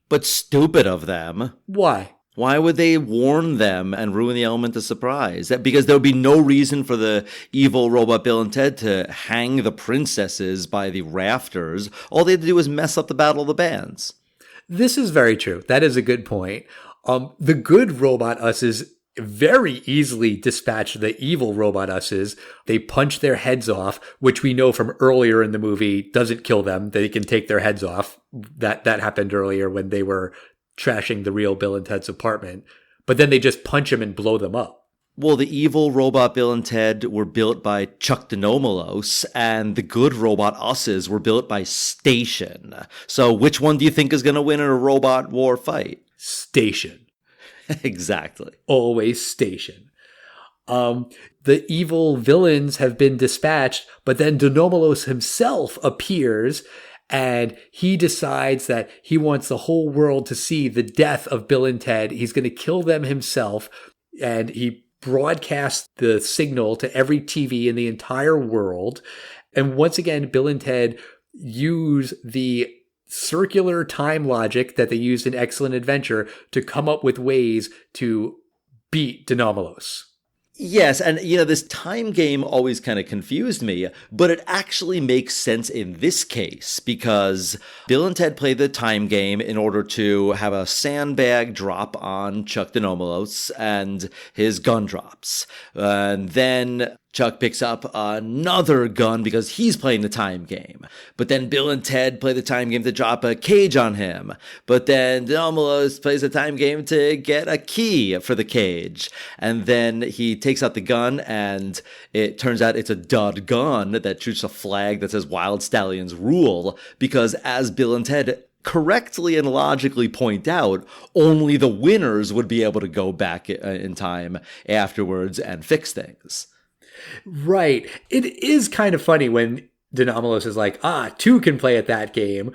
But stupid of them. Why? Why would they warn them and ruin the element of surprise? Because there would be no reason for the evil robot Bill and Ted to hang the princesses by the rafters. All they had to do was mess up the Battle of the Bands. This is very true. That is a good point. The good robot usses very easily dispatch the evil robot usses. They punch their heads off, which we know from earlier in the movie doesn't kill them. They can take their heads off. That happened earlier when they were trashing the real Bill and Ted's apartment. But then they just punch them and blow them up. Well, the evil robot Bill and Ted were built by Chuck Denomalos, and the good robot usses were built by Station. So which one do you think is going to win in a robot war fight? Station. Exactly. Always Station. The evil villains have been dispatched, but then Denomalos himself appears and he decides that he wants the whole world to see the death of Bill and Ted. He's going to kill them himself, and he broadcasts the signal to every TV in the entire world. And once again, Bill and Ted use the circular time logic that they used in Excellent Adventure to come up with ways to beat Denomalos. Yes, and this time game always kind of confused me, but it actually makes sense in this case because Bill and Ted play the time game in order to have a sandbag drop on Chuck Denomalos and his gun drops. And then Chuck picks up another gun because he's playing the time game. But then Bill and Ted play the time game to drop a cage on him. But then Denomalos plays the time game to get a key for the cage. And then he takes out the gun and it turns out it's a dud gun that shoots a flag that says Wild Stallions rule, because as Bill and Ted correctly and logically point out, only the winners would be able to go back in time afterwards and fix things. Right. It is kind of funny when Denomalos is like, two can play at that game.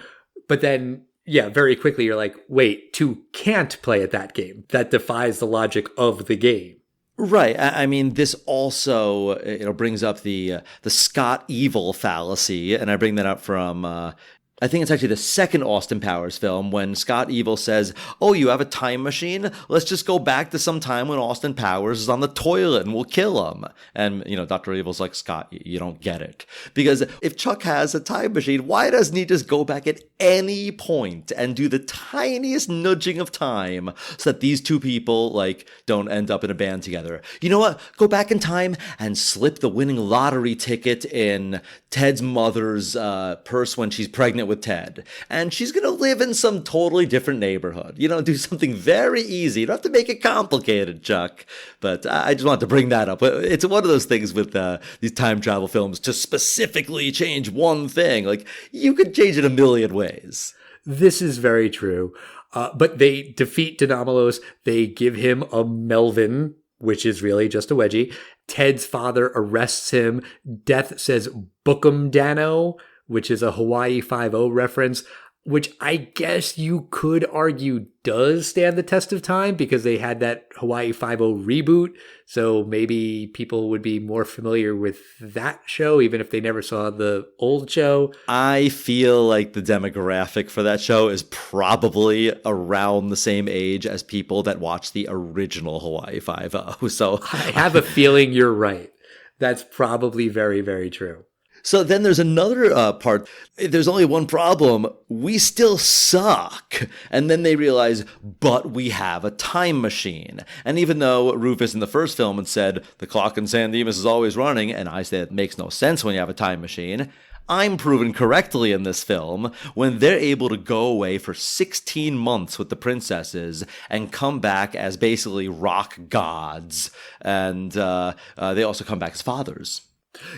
But then, very quickly you're like, wait, two can't play at that game. That defies the logic of the game. Right. I mean, this also brings up the Scott Evil fallacy, and I bring that up from I think it's actually the second Austin Powers film when Scott Evil says, oh, you have a time machine? Let's just go back to some time when Austin Powers is on the toilet and we'll kill him. And, Dr. Evil's like, Scott, you don't get it. Because if Chuck has a time machine, why doesn't he just go back at any point and do the tiniest nudging of time so that these two people, don't end up in a band together? You know what? Go back in time and slip the winning lottery ticket in Ted's mother's purse when she's pregnant with Ted, and she's gonna live in some totally different neighborhood. Do something very easy. You don't have to make it complicated, Chuck. But I just wanted to bring that up. It's one of those things with these time travel films to specifically change one thing. You could change it a million ways. This is very true. But they defeat Denomalos. They give him a Melvin, which is really just a wedgie. Ted's father arrests him. Death says, "Book 'em, Dano," which is a Hawaii Five-0 reference. which I guess you could argue does stand the test of time because they had that Hawaii Five-0 reboot. So maybe people would be more familiar with that show, even if they never saw the old show. I feel like the demographic for that show is probably around the same age as people that watch the original Hawaii Five-0. So I have a feeling you're right. That's probably very, very true. So then there's another part. There's only one problem. We still suck. And then they realize, but we have a time machine. And even though Rufus in the first film had said, the clock in San Dimas is always running, and I said it makes no sense when you have a time machine, I'm proven correctly in this film when they're able to go away for 16 months with the princesses and come back as basically rock gods. And they also come back as fathers.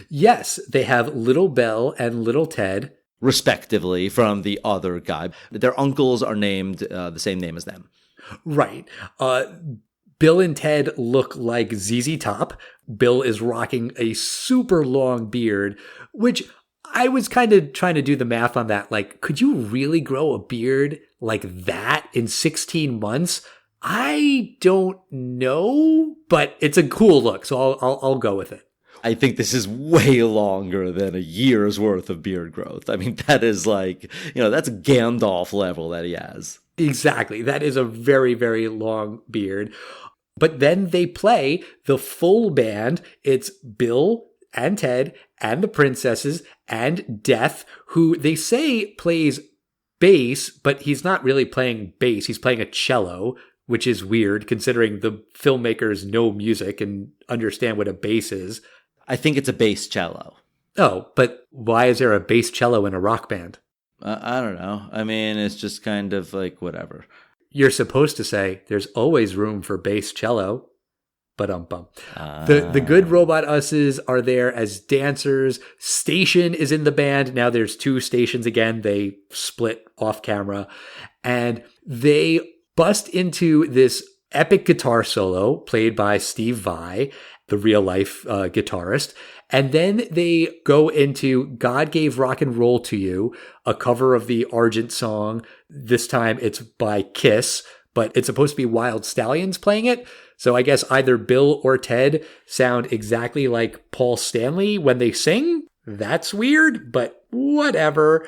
Yes, they have Little Belle and Little Ted. Respectively, from the other guy. Their uncles are named the same name as them. Right. Bill and Ted look like ZZ Top. Bill is rocking a super long beard, which I was kind of trying to do the math on that. Like, could you really grow a beard like that in 16 months? I don't know, but it's a cool look, so I'll go with it. I think this is way longer than a year's worth of beard growth. I mean, that is like, that's Gandalf level that he has. Exactly. That is a very, very long beard. But then they play the full band. It's Bill and Ted and the princesses and Death, who they say plays bass, but he's not really playing bass. He's playing a cello, which is weird considering the filmmakers know music and understand what a bass is. I think it's a bass cello. Oh, but why is there a bass cello in a rock band? I don't know. I mean, it's just kind of like whatever. You're supposed to say there's always room for bass cello. Ba-dum-bum. The good robot us's are there as dancers. Station is in the band. Now there's two stations again. They split off camera. And they bust into this epic guitar solo played by Steve Vai, the real life guitarist. And then they go into God Gave Rock and Roll to You, a cover of the Argent song. This time it's by Kiss, but it's supposed to be Wild Stallions playing it. So I guess either Bill or Ted sound exactly like Paul Stanley when they sing. That's weird, but whatever.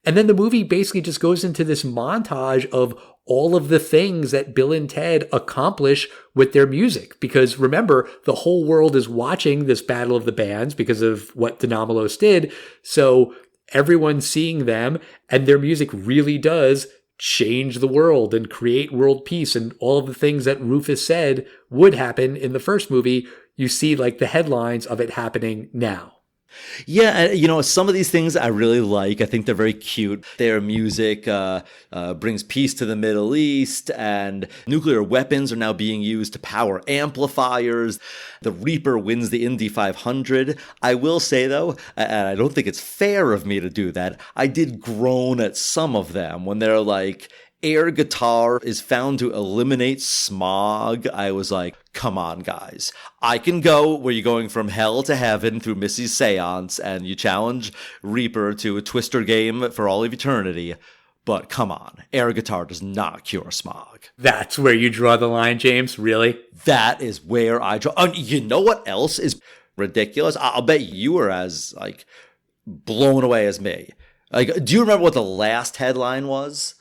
And then the movie basically just goes into this montage of all of the things that Bill and Ted accomplish with their music. Because remember, the whole world is watching this battle of the bands because of what Denomalos did. So everyone's seeing them, and their music really does change the world and create world peace. And all of the things that Rufus said would happen in the first movie, you see like the headlines of it happening now. Yeah, some of these things I really like. I think they're very cute. Their music brings peace to the Middle East, and nuclear weapons are now being used to power amplifiers. The Reaper wins the Indy 500. I will say, though, and I don't think it's fair of me to do that, I did groan at some of them when they're like, air guitar is found to eliminate smog. I was like, come on, guys. I can go where you're going from hell to heaven through Missy's seance and you challenge Reaper to a Twister game for all of eternity. But come on, air guitar does not cure smog. That's where you draw the line, James? Really? That is where I draw. You know what else is ridiculous? I'll bet you were as blown away as me. Do you remember what the last headline was?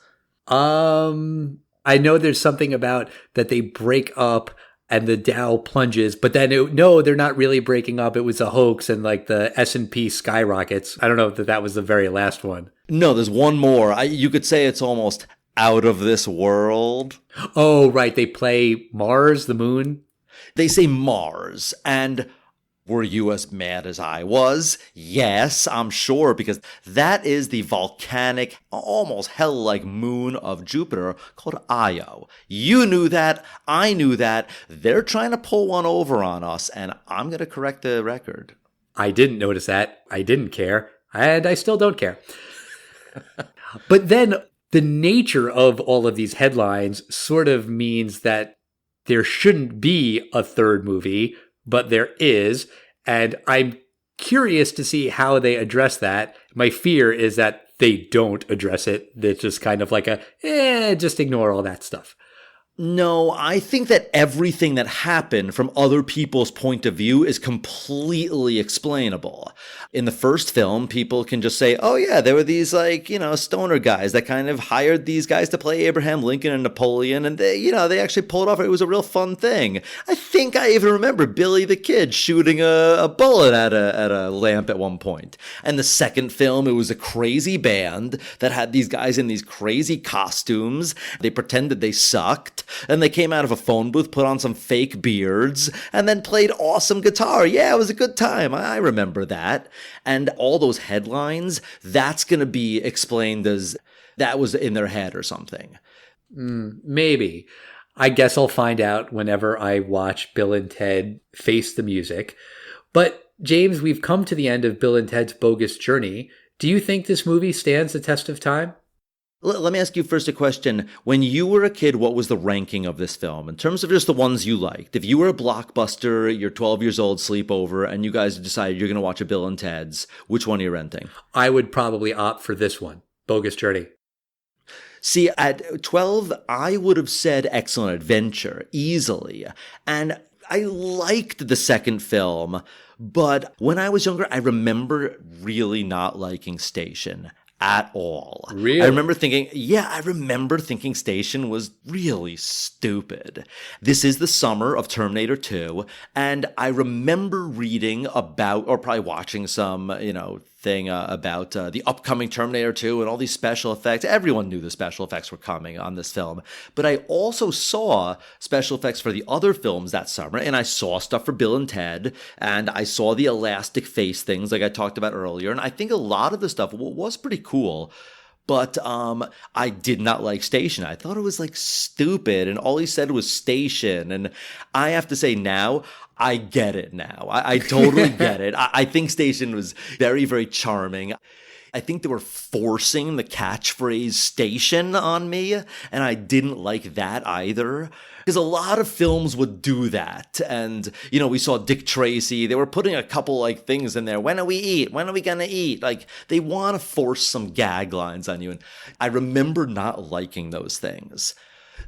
I know there's something about that they break up and the Dow plunges, but then no, they're not really breaking up. It was a hoax and like the S&P skyrockets. I don't know if that was the very last one. No, there's one more. You could say it's almost out of this world. Oh, right. They play Mars, the moon. They say Mars, and were you as mad as I was? Yes, I'm sure, because that is the volcanic, almost hell-like moon of Jupiter called Io. You knew that. I knew that. They're trying to pull one over on us, and I'm going to correct the record. I didn't notice that. I didn't care, and I still don't care. But then the nature of all of these headlines sort of means that there shouldn't be a third movie, but there is, and I'm curious to see how they address that. My fear is that they don't address it. It's just kind of like just ignore all that stuff. No, I think that everything that happened from other people's point of view is completely explainable. In the first film, people can just say, oh yeah, there were these stoner guys that kind of hired these guys to play Abraham Lincoln and Napoleon, and they actually pulled off. It was a real fun thing. I think I even remember Billy the Kid shooting a bullet at a lamp at one point. And the second film, it was a crazy band that had these guys in these crazy costumes. They pretended they sucked. And they came out of a phone booth, put on some fake beards, and then played awesome guitar. Yeah, it was a good time. I remember that. And all those headlines, that's going to be explained as that was in their head or something. Maybe. I guess I'll find out whenever I watch Bill and Ted Face the Music. But, James, we've come to the end of Bill and Ted's Bogus Journey. Do you think this movie stands the test of time? Let me ask you first a question. When you were a kid, what was the ranking of this film in terms of just the ones you liked? If you were a Blockbuster, you're 12 years old, sleepover, and you guys decided you're going to watch a Bill and Ted's, which one are you renting? I would probably opt for this one, Bogus Journey. See, at 12, I would have said Excellent Adventure, easily. And I liked the second film, but when I was younger, I remember really not liking Station at all. Really? I remember thinking Station was really stupid. This is the summer of Terminator 2, and I remember reading about, or probably watching some, thing about the upcoming Terminator 2 and all these special effects. Everyone knew the special effects were coming on this film, but I also saw special effects for the other films that summer, and I saw stuff for Bill and Ted, and I saw the elastic face things like I talked about earlier, and I think a lot of the stuff was pretty cool. But I did not like Station. I thought it was stupid, and all he said was Station. And I have to say now, I get it now. I totally get it. I think Station was very, very charming. I think they were forcing the catchphrase Station on me, and I didn't like that either. Because a lot of films would do that. And, we saw Dick Tracy. They were putting a couple things in there. When do we eat? When are we going to eat? They want to force some gag lines on you. And I remember not liking those things.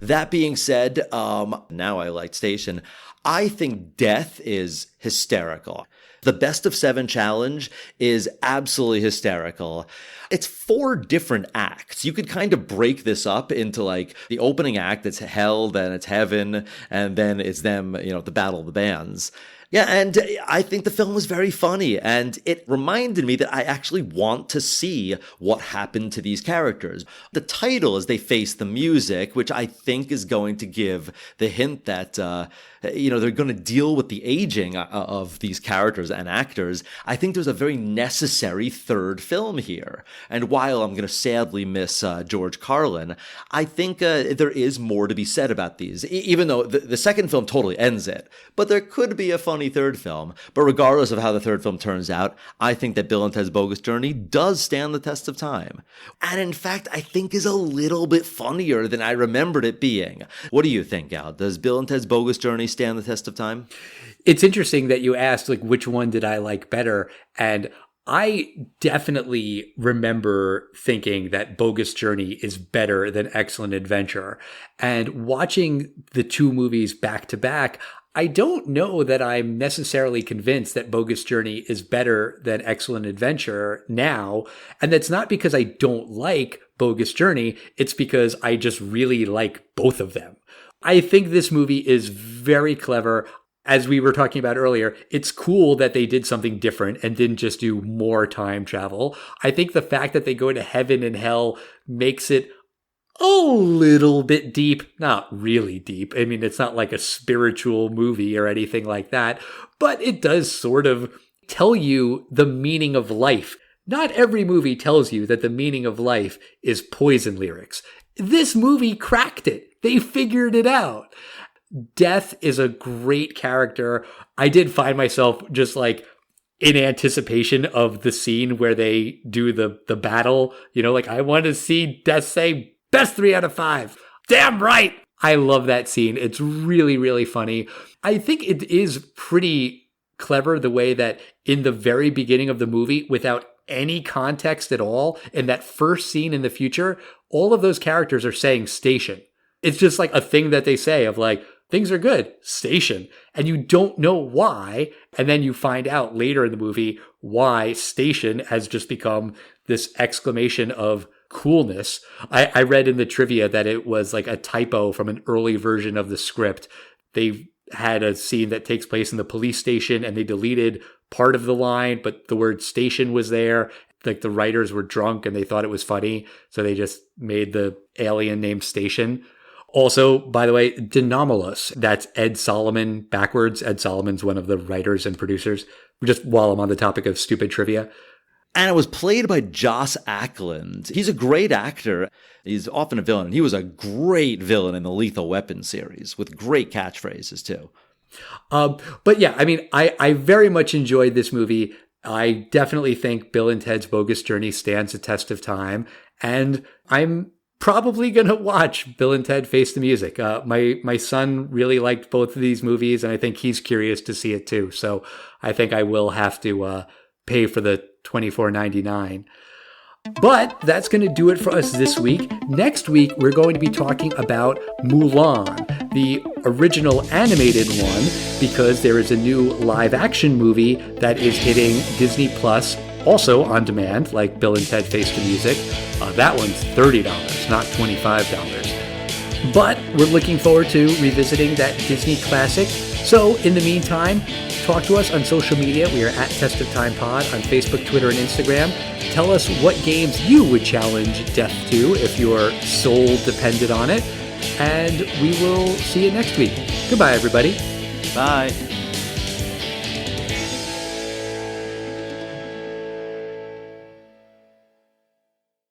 That being said, now I like Station. I think Death is hysterical. The Best of 7 challenge is absolutely hysterical. It's 4 different acts. You could kind of break this up into the opening act, it's hell, then it's heaven, and then it's them, the battle of the bands. Yeah, and I think the film was very funny, and it reminded me that I actually want to see what happened to these characters. The title is They Face the Music, which I think is going to give the hint that, they're going to deal with the aging of these characters and actors. I think there's a very necessary third film here. And while I'm going to sadly miss George Carlin, I think there is more to be said about these, even though the second film totally ends it. But there could be a funny third film. But regardless of how the third film turns out, I think that Bill and Ted's Bogus Journey does stand the test of time. And in fact, I think is a little bit funnier than I remembered it being. What do you think, Al? Does Bill and Ted's Bogus Journey stand the test of time? It's interesting that you asked, which one did I like better? And I definitely remember thinking that Bogus Journey is better than Excellent Adventure. And watching the two movies back to back, I don't know that I'm necessarily convinced that Bogus Journey is better than Excellent Adventure now. And that's not because I don't like Bogus Journey. It's because I just really like both of them. I think this movie is very clever. As we were talking about earlier, it's cool that they did something different and didn't just do more time travel. I think the fact that they go to heaven and hell makes it a little bit deep. Not really deep. I mean, it's not like a spiritual movie or anything like that, but it does sort of tell you the meaning of life. Not every movie tells you that the meaning of life is Poison lyrics. This movie cracked it. They figured it out. Death is a great character. I did find myself just in anticipation of the scene where they do the battle. I want to see Death say, best 3 out of 5. Damn right. I love that scene. It's really, really funny. I think it is pretty clever the way that in the very beginning of the movie, without any context at all, in that first scene in the future, all of those characters are saying station. It's just like a thing that they say of like, things are good, station. And you don't know why. And then you find out later in the movie why station has just become this exclamation of coolness. I read in the trivia that it was like a typo from an early version of the script. They had a scene that takes place in the police station and they deleted part of the line, but the word station was there. Like the writers were drunk and they thought it was funny. So they just made the alien named Station. Also, by the way, Denomalous. That's Ed Solomon backwards. Ed Solomon's one of the writers and producers. Just while I'm on the topic of stupid trivia. And it was played by Joss Ackland. He's a great actor. He's often a villain. And he was a great villain in the Lethal Weapon series with great catchphrases too. But yeah, I mean, I very much enjoyed this movie. I definitely think Bill and Ted's Bogus Journey stands the test of time. And I'm probably going to watch Bill and Ted Face the Music. My son really liked both of these movies, and I think he's curious to see it too. So I think I will have to pay for the $24.99. But that's going to do it for us this week. Next week, we're going to be talking about Mulan, the original animated one, because there is a new live-action movie that is hitting Disney Plus, also on demand, like Bill and Ted Face the Music. That one's $30, not $25. But we're looking forward to revisiting that Disney classic. So in the meantime, talk to us on social media. We are at Test of Time Pod on Facebook, Twitter, and Instagram. Tell us what games you would challenge death to if your soul depended on it. And we will see you next week. Goodbye, everybody. Bye.